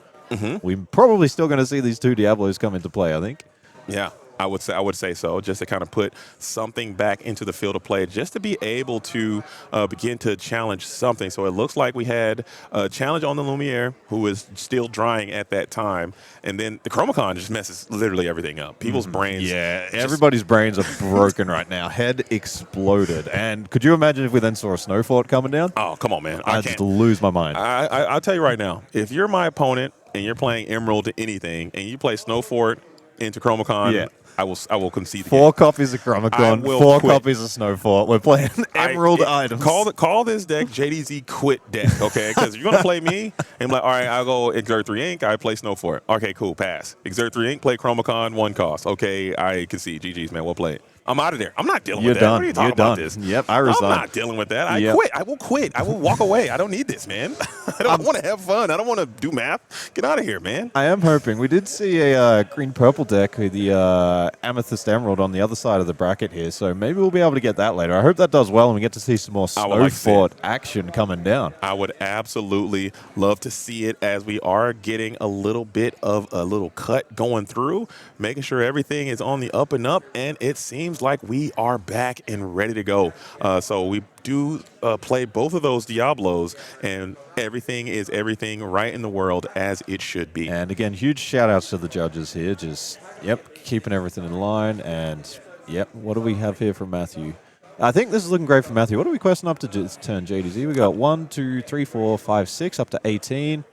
We're probably still going to see these two Diablos come into play, I think. Yeah, I would say so, just to kind of put something back into the field of play, just to be able to begin to challenge something. So it looks like we had a challenge on the Lumiere, who was still drying at that time, and then the Chromacon just messes literally everything up. People's brains. Yeah, everybody's brains are broken right now. Head exploded. And could you imagine if we then saw a snow fort coming down? Oh, come on, man. I'd just lose my mind. I'll tell you right now, if you're my opponent and you're playing Emerald to anything, and you play Snow Fort into Chromacon, I will concede. 4 copies of Chromacon, 4 copies of Snow Fort. We're playing Emerald items. Call this deck JDZ Quit deck, okay? Because if you're gonna play me, and like, all right, I'll go Exert 3 Ink. I play Snow Fort. Okay, cool, pass. Exert 3 Ink, play Chromacon, 1 cost. Okay, I concede. GG's, man. We'll play it. I'm out of there. I'm not dealing with that. Done. What are you talking about this? Yep, I resign. I'm not dealing with that. I quit. I will quit. I will walk away. I don't need this, man. I want to have fun. I don't want to do math. Get out of here, man. I am hoping. We did see a green-purple deck with the Amethyst Emerald on the other side of the bracket here, so maybe we'll be able to get that later. I hope that does well and we get to see some more Snow Fort action coming down. I would absolutely love to see it, as we are getting a little bit of a little cut going through, making sure everything is on the up and up, and it seems like we are back and ready to go. So we do play both of those Diablos, and everything is everything right in the world as it should be. And again, huge shout outs to the judges here. Just, keeping everything in line. And, what do we have here from Matthew? I think this is looking great for Matthew. What are we questing up to turn, JDZ? We got 1, 2, 3, 4, 5, 6, up to 18.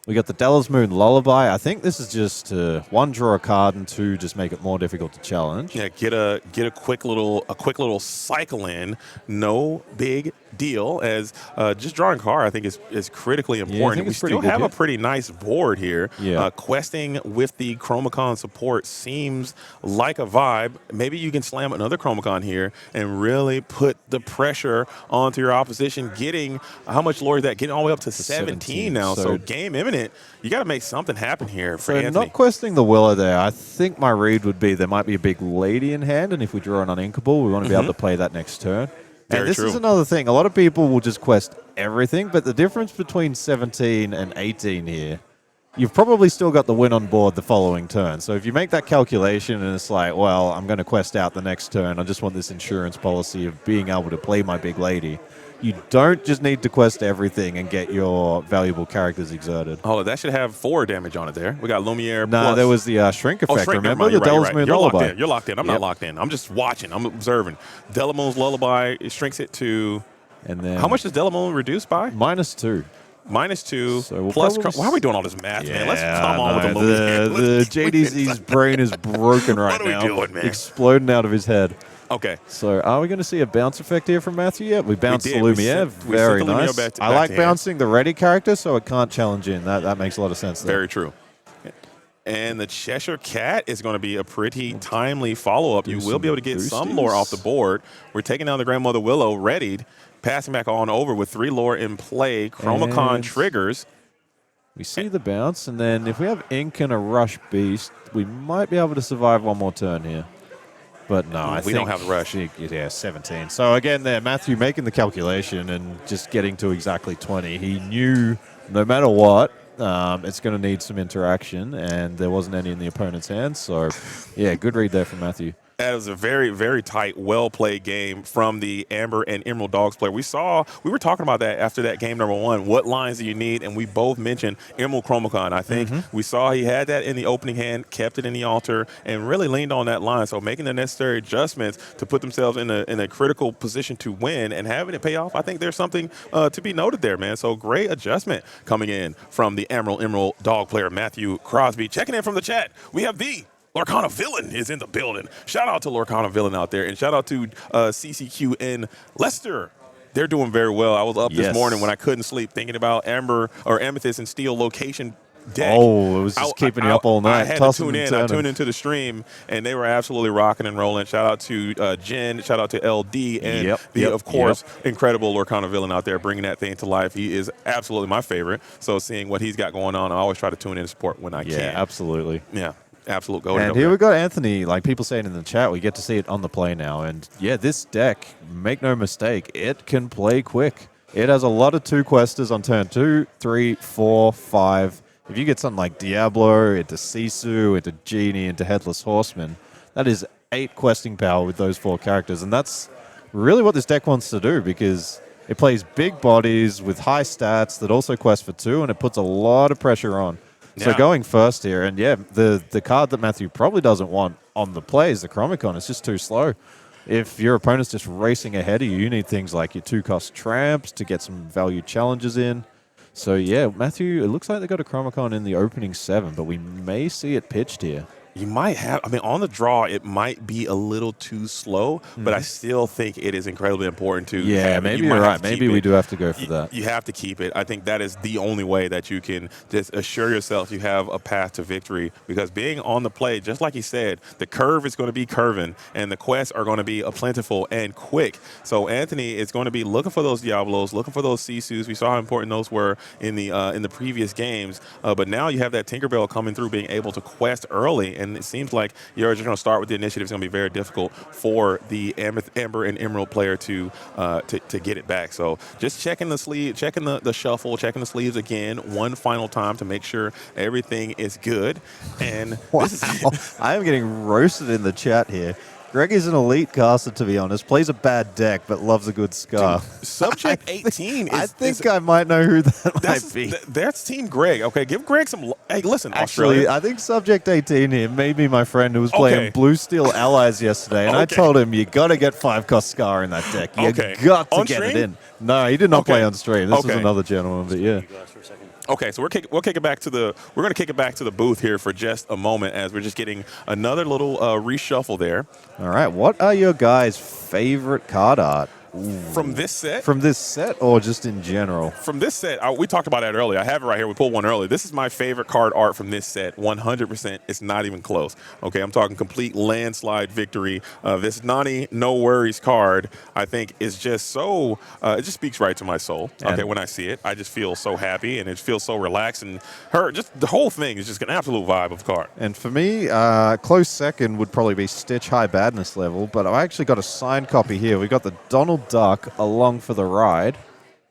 We got the Della's Moon Lullaby. I think this is just 1, draw a card, and 2, just make it more difficult to challenge. Yeah, get a quick little cycle in. No big deal, as just drawing a card I think is critically important. We still have a pretty nice board here. Yeah. Questing with the Chromacon support seems like a vibe. Maybe you can slam another Chromacon here and really put the pressure onto your opposition. Getting how much lower is that? Getting all the way up to 17 now. So game imminent. You got to make something happen here for Anthony. Not questing the Willow there. I think my read would be there might be a big lady in hand, and if we draw an uninkable, we want to be able to play that next turn. And this is another thing. A lot of people will just quest everything, but the difference between 17 and 18 here, you've probably still got the win on board the following turn. So if you make that calculation and it's like, well, I'm going to quest out the next turn, I just want this insurance policy of being able to play my big lady. You don't just need to quest everything and get your valuable characters exerted. Oh, that should have 4 damage on it there. We got Lumiere. No, there was the shrink effect. Remember the Della's Moon Lullaby? You're locked in. I'm not locked in. I'm just watching. I'm observing. Delamoon's Lullaby, it shrinks it to. And then how much does Delamoon reduce by? -2. -2 so plus. Why are we doing all this math, man? Let's come on with the Lumiere. The JDZ's brain is broken right now. What are we doing, man? Exploding out of his head. Okay. So are we going to see a bounce effect here from Matthew yet? We bounced the Lumiere. Very nice. I like bouncing the ready character so it can't challenge in. That makes a lot of sense there. Very true. And the Cheshire Cat is going to be a pretty timely follow-up. You will be able to get some lore off the board. We're taking down the Grandmother Willow, readied, passing back on over with 3 lore in play. Chromacon triggers. We see the bounce, and then if we have Ink and a Rush Beast, we might be able to survive one more turn here. But no, I think we don't have the rush. 17. So again, there, Matthew making the calculation and just getting to exactly 20. He knew no matter what, it's going to need some interaction, and there wasn't any in the opponent's hands. So, yeah, good read there from Matthew. That was a very, very tight, well-played game from the Amber and Emerald Dogs player. We were talking about that after that game number 1. What lines do you need? And we both mentioned Emerald Chromicon. I think we saw he had that in the opening hand, kept it in the altar, and really leaned on that line. So making the necessary adjustments to put themselves in a critical position to win and having it pay off, I think there's something to be noted there, man. So great adjustment coming in from the Emerald Dog player, Matthew Crosby. Checking in from the chat, we have the Lorcana Villain is in the building. Shout out to Lorcana Villain out there, and shout out to CCQ in Leicester. They're doing very well. I was up this morning when I couldn't sleep thinking about Amber or Amethyst and Steel location deck. Oh, it was just keeping you up all night. I had to tune in. I tuned into the stream, and they were absolutely rocking and rolling. Shout out to Jen. Shout out to LD, and of course, incredible Lorcana Villain out there bringing that thing to life. He is absolutely my favorite. So seeing what he's got going on, I always try to tune in and support when I can. Yeah, absolutely. Yeah. Absolute gold. And here we got Anthony, like people saying in the chat, we get to see it on the play now. And yeah, this deck, make no mistake, it can play quick. It has a lot of 2-questers on turn 2, 3, 4, 5. If you get something like Diablo, into Sisu, into Genie, into Headless Horseman, that is 8 questing power with those 4 characters. And that's really what this deck wants to do, because it plays big bodies with high stats that also quest for 2, and it puts a lot of pressure on. So going first here, and the card that Matthew probably doesn't want on the play is the Chromicon. It's just too slow. If your opponent's just racing ahead of you, you need things like your 2-cost tramps to get some value challenges in. So yeah, Matthew, it looks like they got a Chromicon in the opening 7, but we may see it pitched here. You might have, on the draw, it might be a little too slow, but I still think it is incredibly important to have it. Maybe you're right. Maybe we do have to go for that. You have to keep it. I think that is the only way that you can just assure yourself you have a path to victory, because being on the play, just like he said, the curve is going to be curving, and the quests are going to be plentiful and quick. So Anthony is going to be looking for those Diablos, looking for those Sisus. We saw how important those were in the previous games, but now you have that Tinkerbell coming through, being able to quest early. And it seems like you're just going to start with the initiative. It's going to be very difficult for the Amber and Emerald player to get it back. So just checking the sleeve, checking the shuffle, checking the sleeves again one final time to make sure everything is good. And wow. I am getting roasted in the chat here. Greg is an elite caster, to be honest. Plays a bad deck, but loves a good scar. Dude, Subject 18 I think I might know who that might be. That's Team Greg. Okay, give Greg some... Hey, listen, actually, Australia. I think Subject 18 here may be my friend who was playing Blue Steel Allies yesterday, and I told him, you got to get 5-cost scar in that deck. You got to get it in. No, he did not play on stream. This was another gentleman, but yeah. Okay, so we're going to kick it back to the booth here for just a moment, as we're just getting another little reshuffle there. All right, what are your guys' favorite card art? From this set? From this set, or just in general? From this set, we talked about that earlier. I have it right here. We pulled one earlier. This is my favorite card art from this set. 100%. It's not even close. Okay, I'm talking complete landslide victory. This Nani No Worries card, I think, is just so, it just speaks right to my soul. Okay, when I see it, I just feel so happy, and it feels so relaxed. And just the whole thing is just an absolute vibe of card. And for me, close second would probably be Stitch High Badness level, but I actually got a signed copy here. We got the Donald Duck along for the ride,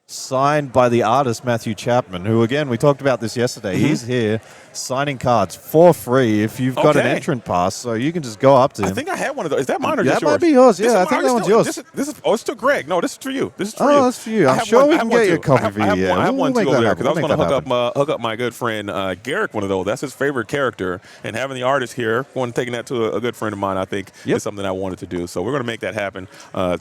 signed by the artist Matthew Chapman, who, again, we talked about this yesterday. He's here signing cards for free if you've got an entrant pass, so you can just go up to him. I think I had one of those. Is that mine or just yours? That might be yours, yeah. I think that one's yours. This is it's still Greg. No, this is for you. This is for you. Oh, that's for you. I'm sure we can get you a copy for you. I have one too over there, because I was going to hook up my good friend Garrick one of those. That's his favorite character, and having the artist here, taking that to a good friend of mine, I think is something I wanted to do. So we're going to make that happen.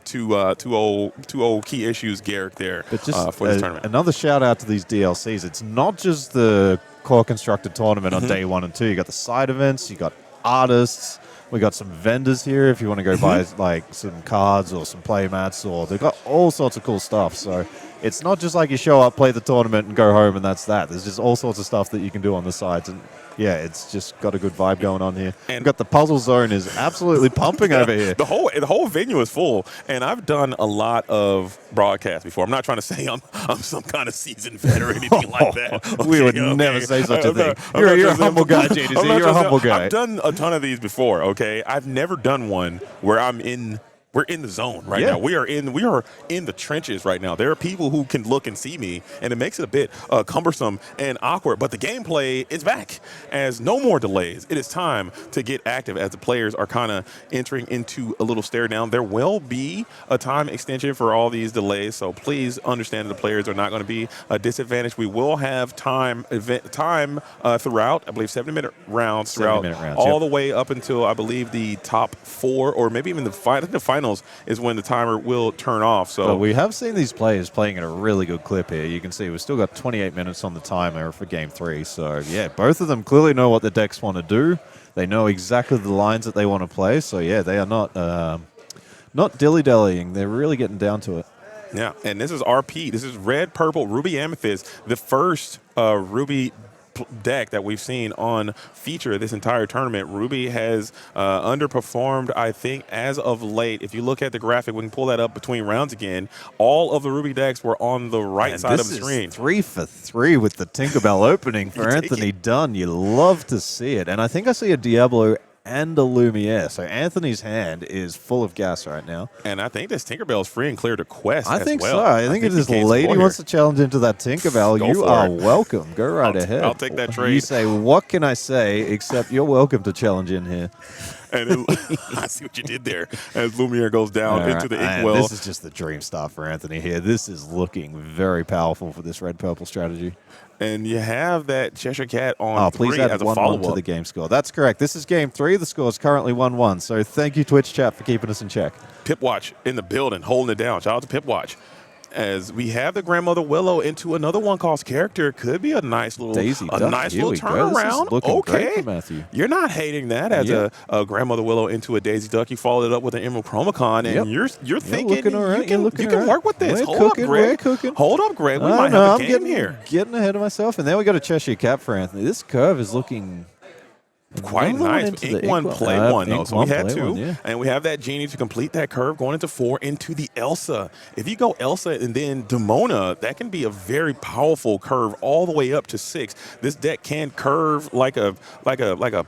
Two old key issues, Garrick there for this tournament. Another shout out to these DLCs. It's not just the core constructed tournament on day 1 and 2. You got the side events, you got artists, we got some vendors here if you want to go buy like some cards or some play mats, or they've got all sorts of cool stuff. So it's not just like you show up, play the tournament, and go home, and that's that. There's just all sorts of stuff that you can do on the sides. And yeah, it's just got a good vibe going on here. And we've got the puzzle zone is absolutely pumping over here. The whole venue is full, and I've done a lot of broadcasts before. I'm not trying to say I'm some kind of seasoned vet or anything like that. We would never say such a thing. You're a humble guy, JDZ. You're a humble guy. I've done a ton of these before, okay? I've never done one where I'm in we're in the zone right now. We are in the trenches right now. There are people who can look and see me, and it makes it a bit cumbersome and awkward. But the gameplay is back. As no more delays, it is time to get active as the players are kind of entering into a little stare down. There will be a time extension for all these delays, so please understand that the players are not going to be a disadvantage. We will have time throughout, I believe, 70-minute rounds throughout, all the way up until, I believe, the top 4, or maybe even the finals is when the timer will turn off. So we have seen these players playing at a really good clip here. You can see we've still got 28 minutes on the timer for Game 3. So, yeah, both of them clearly know what the decks want to do. They know exactly the lines that they want to play. So, yeah, they are not dilly-dallying. They're really getting down to it. Yeah, and this is RP. This is red, purple, ruby, amethyst, the first ruby deck that we've seen on feature this entire tournament. Ruby has underperformed, I think, as of late. If you look at the graphic, we can pull that up between rounds again. All of the Ruby decks were on the right side of the screen. 3 for 3 with the Tinkerbell opening for Anthony Dunn. You love to see it. And I think I see a Diablo and a Lumiere. So Anthony's hand is full of gas right now. And I think this Tinkerbell is free and clear to Quest I think well. so. I think if this lady wants to challenge into that Tinkerbell, you are welcome. Go right ahead. I'll take that trade. You say, what can I say, except you're welcome to challenge in here. And I see what you did there as Lumiere goes down into the inkwell. This is just the dream start for Anthony here. This is looking very powerful for this red-purple strategy. And you have that Cheshire Cat on please 3 add as a 1-1 follow-up to the game score. That's correct. This is Game 3. The score is currently 1-1. So thank you, Twitch chat, for keeping us in check. Pipwatch in the building, holding it down. Shout out to Pipwatch. As we have the Grandmother Willow into another one-cost character, could be a nice little turnaround. Okay, Matthew. You're not hating that as a Grandmother Willow into a Daisy Duck. You followed it up with an Emerald Chromacon, and you're thinking you can work with this. Hold up, Greg. We might have a game here. Getting ahead of myself, and then we got a Cheshire Cat for Anthony. This curve is looking quite nice. Ink one, play one, though. So we had 2. And we have that Genie to complete that curve going into 4 into the Elsa. If you go Elsa and then Demona, that can be a very powerful curve all the way up to 6. This deck can curve like a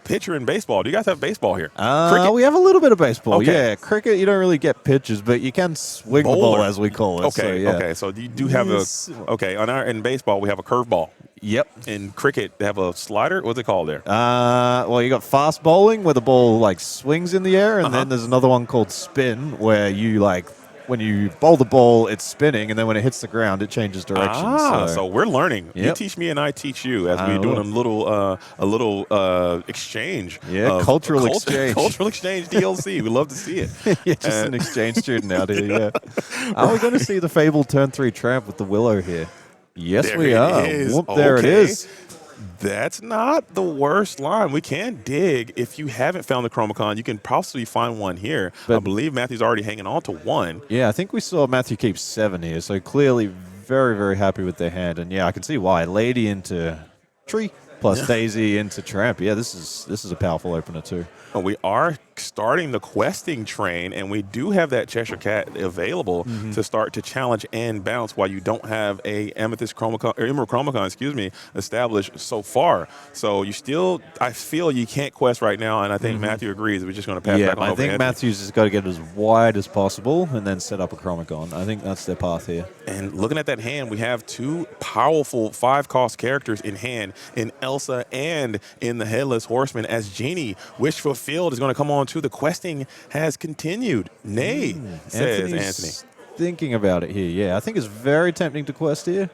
pitcher in baseball. Do you guys have baseball here? Cricket? We have a little bit of baseball. Okay. Yeah, cricket, you don't really get pitches, but you can swing the ball, as we call it. Okay, so you do have in baseball, we have a curveball. Yep. In cricket, they have a slider. What's it called there? Well, you got fast bowling where the ball swings in the air, and then there's another one called spin where you when you bowl the ball, it's spinning, and then when it hits the ground, it changes direction. So we're learning. Yep. You teach me, and I teach you as we're doing a little exchange. Yeah, cultural exchange. Cultural exchange DLC. We love to see it. Just an exchange student out here. Yeah. Are we going to see the fabled turn 3 tramp with the Willow here? Yes, we are. There it is. That's not the worst line. We can dig. If you haven't found the Chromacon, you can possibly find one here. But I believe Matthew's already hanging on to 1. Yeah, I think we saw Matthew keep 7 here. So clearly very, very happy with their hand. And yeah, I can see why. Lady into Tree plus Daisy into Tramp. Yeah, this is a powerful opener too. We are starting the questing train, and we do have that Cheshire Cat available to start to challenge and bounce while you don't have a Amethyst Chromacon, or Emerald Chromacon, established so far. So you still, I feel you can't quest right now, and I think Matthew agrees. We're just going to pass back on over. I think Matthew's has got to get as wide as possible and then set up a Chromacon. I think that's their path here. And looking at that hand, we have 2 powerful 5-cost characters in hand, in Elsa and in the Headless Horseman, as Genie, wish fulfilled, is going to come on to the questing has continued. Nay, says Anthony. Thinking about it here, yeah. I think it's very tempting to quest here.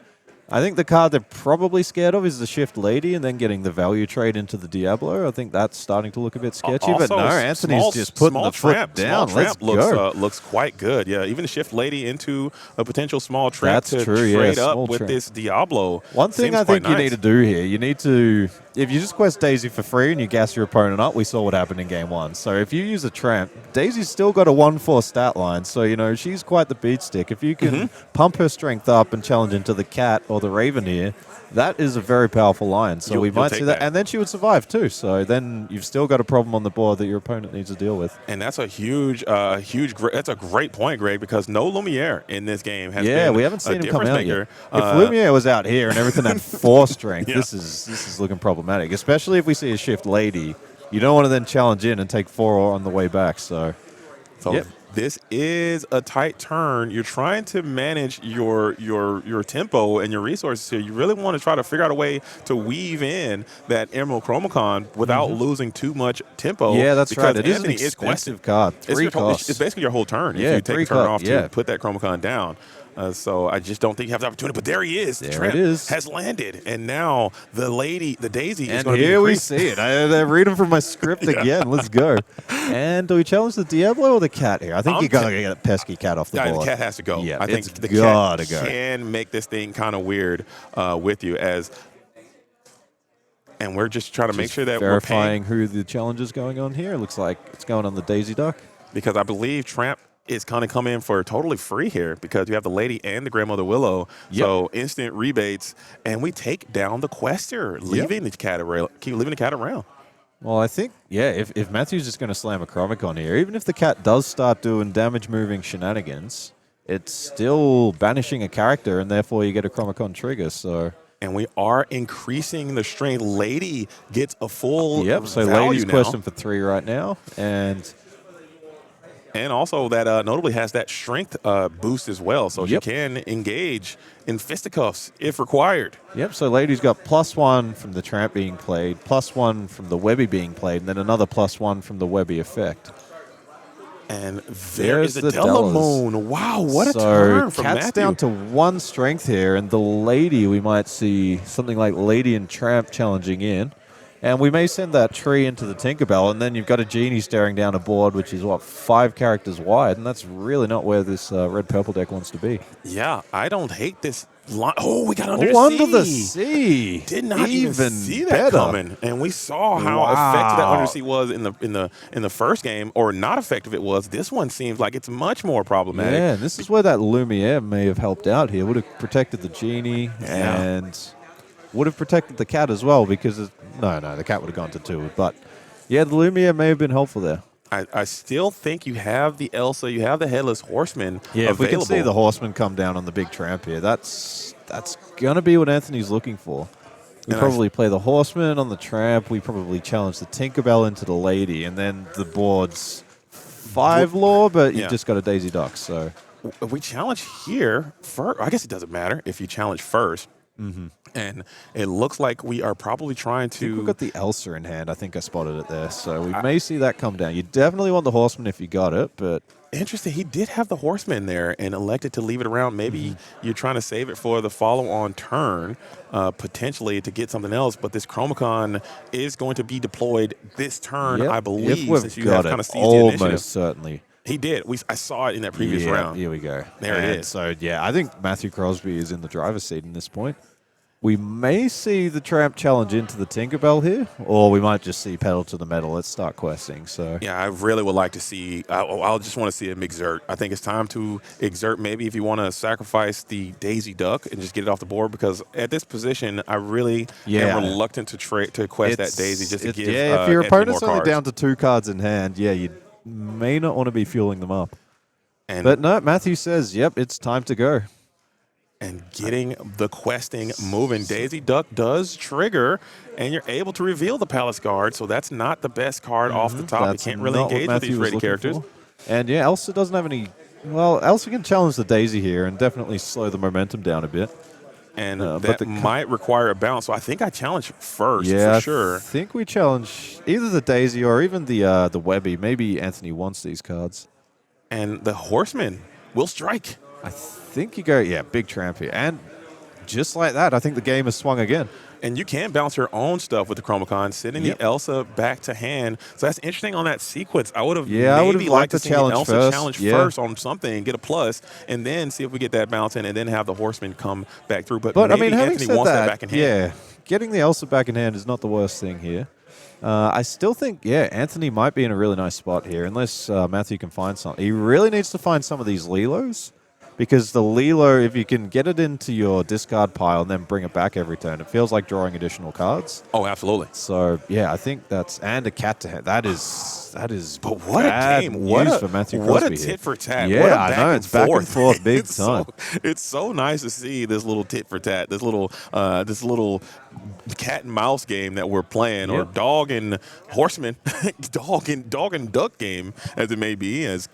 I think the card they're probably scared of is the Shift Lady and then getting the value trade into the Diablo. I think that's starting to look a bit sketchy. Also, but no, Anthony's just putting the foot down. Let's go. Looks quite good. Yeah, even the Shift Lady into a potential small trap to trade up with this Diablo. One thing I think you need to do here, you need to, if you just quest Daisy for free and you gas your opponent up, we saw what happened in Game 1. So if you use a tramp, Daisy's still got a 1-4 stat line. So, she's quite the beat stick. If you can pump her strength up and challenge into the cat or the Raven here, that is a very powerful line. So we might see that. And then she would survive too. So then you've still got a problem on the board that your opponent needs to deal with. And that's a that's a great point, Greg, because no Lumiere in this game has been we haven't seen him come out yet. If Lumiere was out here and everything had 4 strength, this is looking problematic, especially if we see a Shift Lady. You don't want to then challenge in and take 4 on the way back. So So this is a tight turn. You're trying to manage your tempo and your resources here. You really want to try to figure out a way to weave in that Emerald Chromacon without losing too much tempo. Yeah, that's right. It Anthony is an expensive card. It's basically your whole turn. Yeah, if you take a turn off to put that Chromacon down. So I just don't think you have the opportunity. But there he is. There it is. Has landed. And now the Daisy is going And to be here we see it. I read them from my script again. Let's go. And do we challenge the Diablo or the cat here? I think you got to get a pesky cat off the board. The cat has to go. Yeah, I think the cat can make this thing kind of weird with you and we're just trying to make sure that verifying who the challenge is going on here. It looks like it's going on the Daisy Duck. Because I believe Tramp is going to come in for totally free here because you have the Lady and the Grandmother Willow. So instant rebates. And we take down the Quester, leaving the cat around. Well, I think, if Matthew's just going to slam a Chromacon here, even if the cat does start doing damage-moving shenanigans, it's still banishing a character, and therefore you get a Chromacon trigger, so... And we are increasing the strength. Lady gets a full so Lady's questing for 3 right now, and also that notably has that strength boost as well, so she can engage in fisticuffs if required. So Lady's got +1 from the Tramp being played, +1 from the Webby being played, and then another +1 from the Webby effect. And there's the Delamoon. Wow, what a turn from Cat's Matthew. Down to 1 strength here, and the Lady, we might see something like Lady and Tramp challenging in. And we may send that tree into the Tinkerbell, and then you've got a genie staring down a board, which is, 5 characters wide, and that's really not where this red-purple deck wants to be. Yeah, I don't hate this line. Oh, we got under the sea. Did not even see that coming. And we saw how effective that undersea was in the first game, or not effective it was. This one seems like it's much more problematic. Yeah, and this is where that Lumiere may have helped out here. Would have protected the genie and... would have protected the cat as well because... No, the cat would have gone to 2. But, the Lumiere may have been helpful there. I still think you have the Elsa, you have the Headless Horseman available. If we can see the Horseman come down on the big Tramp here, that's going to be what Anthony's looking for. We probably play the Horseman on the Tramp. We probably challenge the Tinkerbell into the Lady, and then the board's 5 lore, but you just got a Daisy Duck. So we challenge here. I guess it doesn't matter if you challenge first. And it looks like we are probably trying to... I think we've got the Elsa in hand. I think I spotted it there. So we may see that come down. You definitely want the Horseman if you got it, but... Interesting. He did have the Horseman there and elected to leave it around. Maybe you're trying to save it for the follow-on turn, potentially to get something else. But this Chromacon is going to be deployed this turn, I believe, since you have kind of seized the initiative. Almost certainly. He did. I saw it in that previous round. Here we go. There it is. So, I think Matthew Crosby is in the driver's seat in this point. We may see the Tramp challenge into the Tinkerbell here, or we might just see pedal to the metal. Let's start questing. So I really would like to see. I'll just want to see him exert. I think it's time to exert. Maybe if you want to sacrifice the Daisy Duck and just get it off the board, because at this position, I really am reluctant to quest that Daisy just to give. If your opponent's only down to 2 cards in hand, you may not want to be fueling them up. But no, Matthew says, it's time to go. And getting the questing moving. Daisy Duck does trigger, and you're able to reveal the Palace Guard, so that's not the best card off the top. You can't really engage with these ready characters. And Elsa doesn't have any... Well, Elsa can challenge the Daisy here and definitely slow the momentum down a bit. And that might require a bounce, so I think I challenge first for sure. I think we challenge either the Daisy or even the Webby. Maybe Anthony wants these cards. And the Horseman will strike. I think you go, big Tramp here. And just like that, I think the game has swung again. And you can bounce your own stuff with the Chromacon, sending the Elsa back to hand. So that's interesting on that sequence. I would have maybe liked to see the Elsa challenge first on something, get a plus, and then see if we get that bounce in, and then have the Horseman come back through. But maybe Anthony wants that back in hand. Getting the Elsa back in hand is not the worst thing here. I still think, Anthony might be in a really nice spot here, unless Matthew can find something. He really needs to find some of these Lilos. Because the Lilo, if you can get it into your discard pile and then bring it back every turn, it feels like drawing additional cards. Oh, absolutely. So, I think that's... And a cat to hand. That is But what a game! What a tit for tat! Yeah, I know, it's back and forth big time. It's so nice to see this little tit for tat, this little cat and mouse game that we're playing, or dog and horseman, dog and duck game, as it may be, as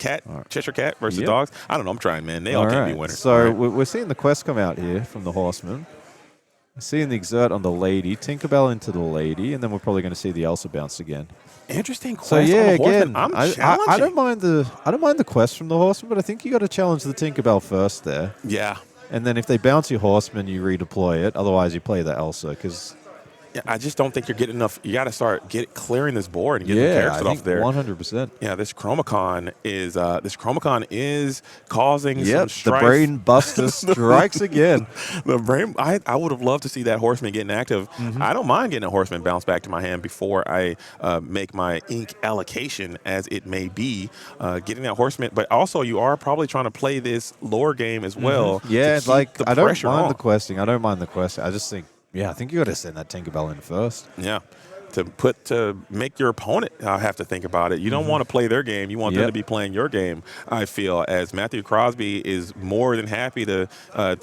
Cheshire Cat versus dogs. I don't know. I'm trying, man. They all can't be winners. So we're seeing the quest come out here from the horseman. We're seeing the exert on the lady, Tinkerbell into the lady, and then we're probably going to see the Elsa bounce again. Interesting quest. So yeah, again, I don't mind the quest from the horseman, but I think you got to challenge the Tinkerbell first there. Yeah. And then if they bounce your horseman, you redeploy it. Otherwise, you play the Elsa because. Yeah, I just don't think you're getting enough. You got to start clearing this board and getting the characters off there. 100%. Yeah, this Chromacon is causing some strife. The brain buster strikes again. The brain. I would have loved to see that horseman getting active. I don't mind getting a horseman bounce back to my hand before I make my ink allocation, as it may be. Getting that horseman, but also you are probably trying to play this lore game as well. Yeah, like I don't mind the questing. I just think. Yeah, I think you got to send that Tinkerbell in first. Yeah, to make your opponent have to think about it. You don't want to play their game. You want them to be playing your game. I feel as Matthew Crosby is more than happy to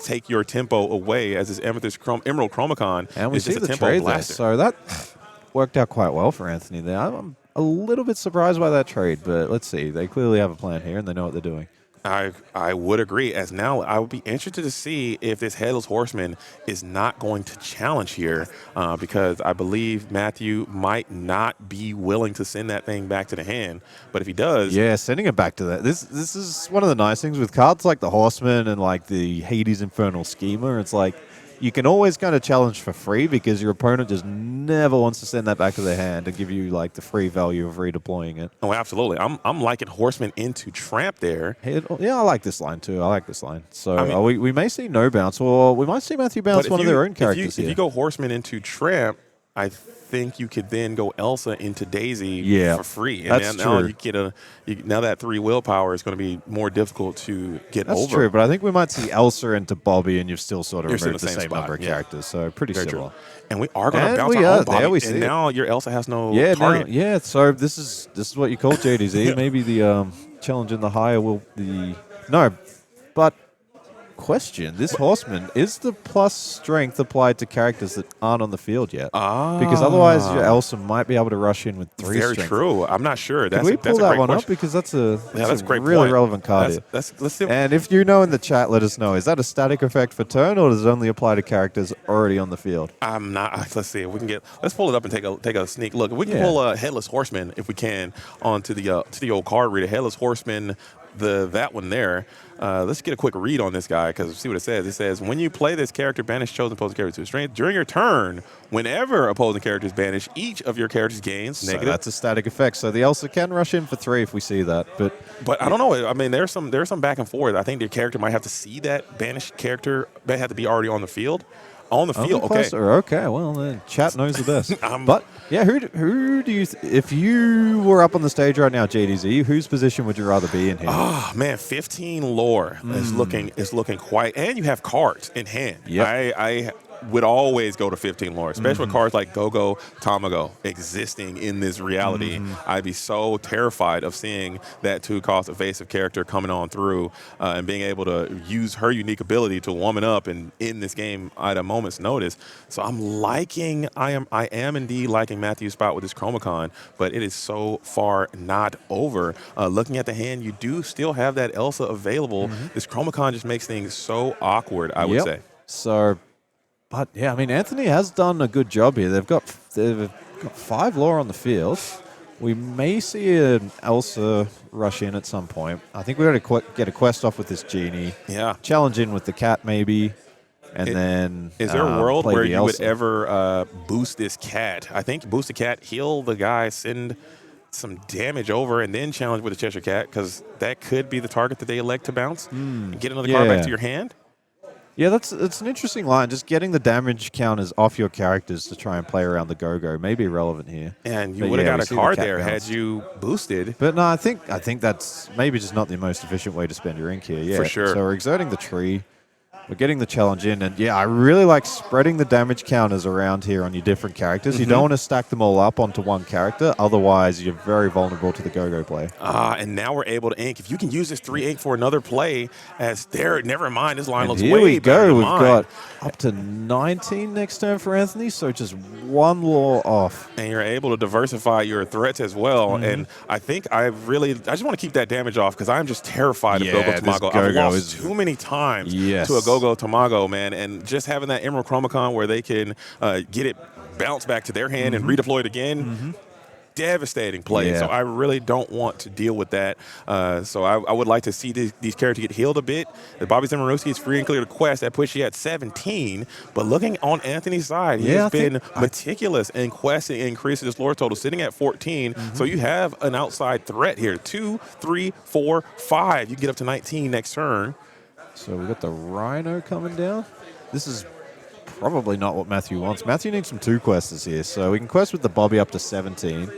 take your tempo away as his Amethyst Emerald Chromacon. And we is see just the a tempo trade blaster. there, so that worked out quite well for Anthony there. I'm a little bit surprised by that trade, but let's see. They clearly have a plan here, and they know what they're doing. I would agree. As now, I would be interested to see if this Headless Horseman is not going to challenge here, because I believe Matthew might not be willing to send that thing back to the hand. But if he does, sending it back to that. This is one of the nice things with cards like the Horseman and like the Hades Infernal Schemer. It's like you can always kind of challenge for free because your opponent just never wants to send that back to their hand and give you like the free value of redeploying it. Oh, absolutely. I'm liking Horseman into Tramp there. Yeah, I like this line too. So I mean, we may see no bounce, or we might see Matthew bounce one of their own characters. If you go Horseman into Tramp, I think you could then go Elsa into Daisy for free. And now you get now that 3 willpower is going to be more difficult to get over. That's true, but I think we might see Elsa into Bobby, and you've still sort of removed the same number of characters. So pretty similar. And we are going to bounce our own Bobby. There we see now your Elsa has no So target. this is what you call JDZ. Maybe the challenge in the higher will be but. Question: this horseman, is the plus strength applied to characters that aren't on the field yet? Because otherwise your Elsa might be able to rush in with 3 strength. Very true. I'm not sure. Can we pull that one up? Because that's a great really point. relevant card. Let's see. And if you know in the chat, let us know. Is that a static effect for turn, or does it only apply to characters already on the field? I'm not. Let's see if we can let's pull it up and take a sneak look. If we can pull a Headless Horseman, if we can, onto the old card reader. Headless Horseman. That one there. Let's get a quick read on this guy, because see what it says. It says, when you play this character, banish chosen opposing character to strength. During your turn, whenever opposing characters banish, each of your characters gains negative. That's a static effect. So the Elsa can rush in for 3 if we see that. But I don't know. I mean, there's some back and forth. I think the character might have to see that banished character. They have to be already on the field. On the field, okay. Well, then chat knows the best. But yeah, who do you? If you were up on the stage right now, JDZ, whose position would you rather be in here? Oh man, 15 lore is looking quite, and you have cards in hand. Yeah, I would always go to 15 lore, especially with cards like Go-Go, Tamago existing in this reality. I'd be so terrified of seeing that 2-cost evasive character coming on through and being able to use her unique ability to warm it up and in this game at a moment's notice. So I am indeed liking Matthew's spot with this Chromacon, but it is so far not over. Looking at the hand, you do still have that Elsa available. This Chromacon just makes things so awkward, I would say. So. But yeah, I mean, Anthony has done a good job here. They've got 5 lore on the field. We may see an Elsa rush in at some point. I think we're going to get a quest off with this genie. Yeah. Challenge in with the cat maybe. And then is there a world where you would ever boost this cat? I think boost the cat, heal the guy, send some damage over, and then challenge with the Cheshire Cat, because that could be the target that they elect to bounce and get another card back to your hand. Yeah, that's an interesting line. Just getting the damage counters off your characters to try and play around the go-go may be relevant here. And you would have got a card there had you boosted. But no, I think that's maybe just not the most efficient way to spend your ink here. Yeah, for sure. So we're exerting the tree. we're getting the challenge in. And yeah, I really like spreading the damage counters around here on your different characters. You don't want to stack them all up onto one character. Otherwise, you're very vulnerable to the go-go play. And now we're able to ink. If you can use this 3 ink for another play, as there, never mind, this line And looks here way we better go. than We've mine. got up to 19 next turn for Anthony, so just one law off. And you're able to diversify your threats as well. And I think I just want to keep that damage off because I'm just terrified of Go-Go Tamago. I've lost too many times to a Go-Go Tamago, man. And just having that Emerald Chromicon where they can get it bounce back to their hand and redeploy it again. Devastating play. So I really don't want to deal with that. So I would like to see these characters get healed a bit. Bobby Zimmerowski is free and clear to quest. That puts you at 17. But looking on Anthony's side, he has been meticulous in questing and increasing his lore total, sitting at 14. So you have an outside threat here. 2, 3, 4, 5. You can get up to 19 next turn. So we've got the Rhino coming down. This is probably not what Matthew wants. Matthew needs some 2 quests here. So we can quest with the Bobby up to 17.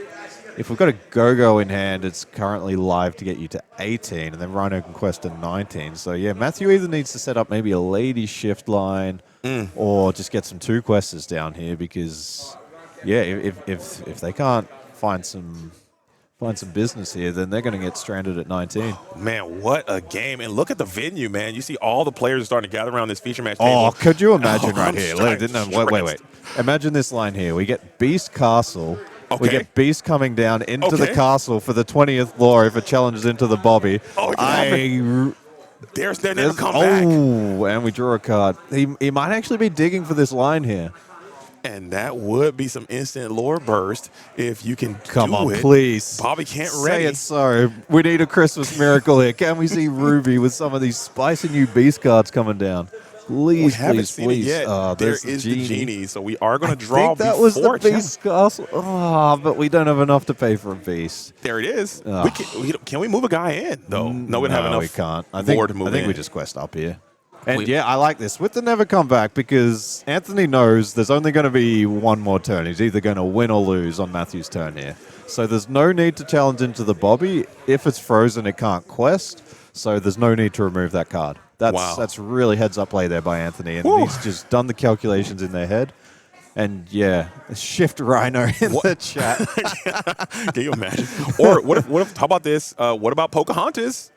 If we've got a Go-Go in hand, it's currently live to get you to 18, and then Rhino can quest to 19. So yeah, Matthew either needs to set up maybe a Lady Shift line or just get some 2 quests down here because, yeah, if they can't find some business here, then they're going to get stranded at 19. Man, what a game. And look at the venue, man. You see all the players starting to gather around this feature match table. Oh, could you imagine right here? Wait. Imagine this line here. We get Beast Castle. Okay. We get Beast coming down into the castle for the 20th lore if it challenges into the Bobby. Oh, they're never come back. Oh, and we draw a card. He might actually be digging for this line here. And that would be some instant lore burst if you can Come on, it. please. Bobby can't Say ready. it so. We need a Christmas miracle here. Can we see Ruby with some of these spicy new Beast cards coming down? Please, we haven't seen it yet. There is the genie, so we are going to draw. I think that was the Beast Castle. Oh, but we don't have enough to pay for a Beast. There it is. Can we move a guy in, though? No, we don't have enough. We can't. I think we just quest up here. And yeah, I like this. With the never come back because Anthony knows there's only going to be one more turn. He's either going to win or lose on Matthew's turn here. So there's no need to challenge into the Bobby. If it's frozen, it can't quest. So there's no need to remove that card. That's really heads-up play there by Anthony. And he's just done the calculations in their head. And yeah, shift Rhino in the chat. Can you imagine? Or what if? How about this? What about Pocahontas?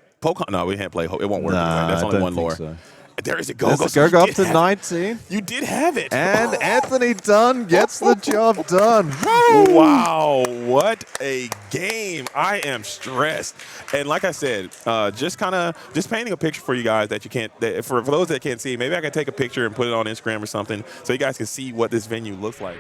No, we can't play. It won't work. That's only one lore. So. There is a Go-Go. There's a Go-Go up to 19. You did have it. And Anthony Dunn gets the job done. Wow, what a game. I am stressed. And like I said, just painting a picture for you guys that you can't, for those that can't see, maybe I can take a picture and put it on Instagram or something so you guys can see what this venue looks like.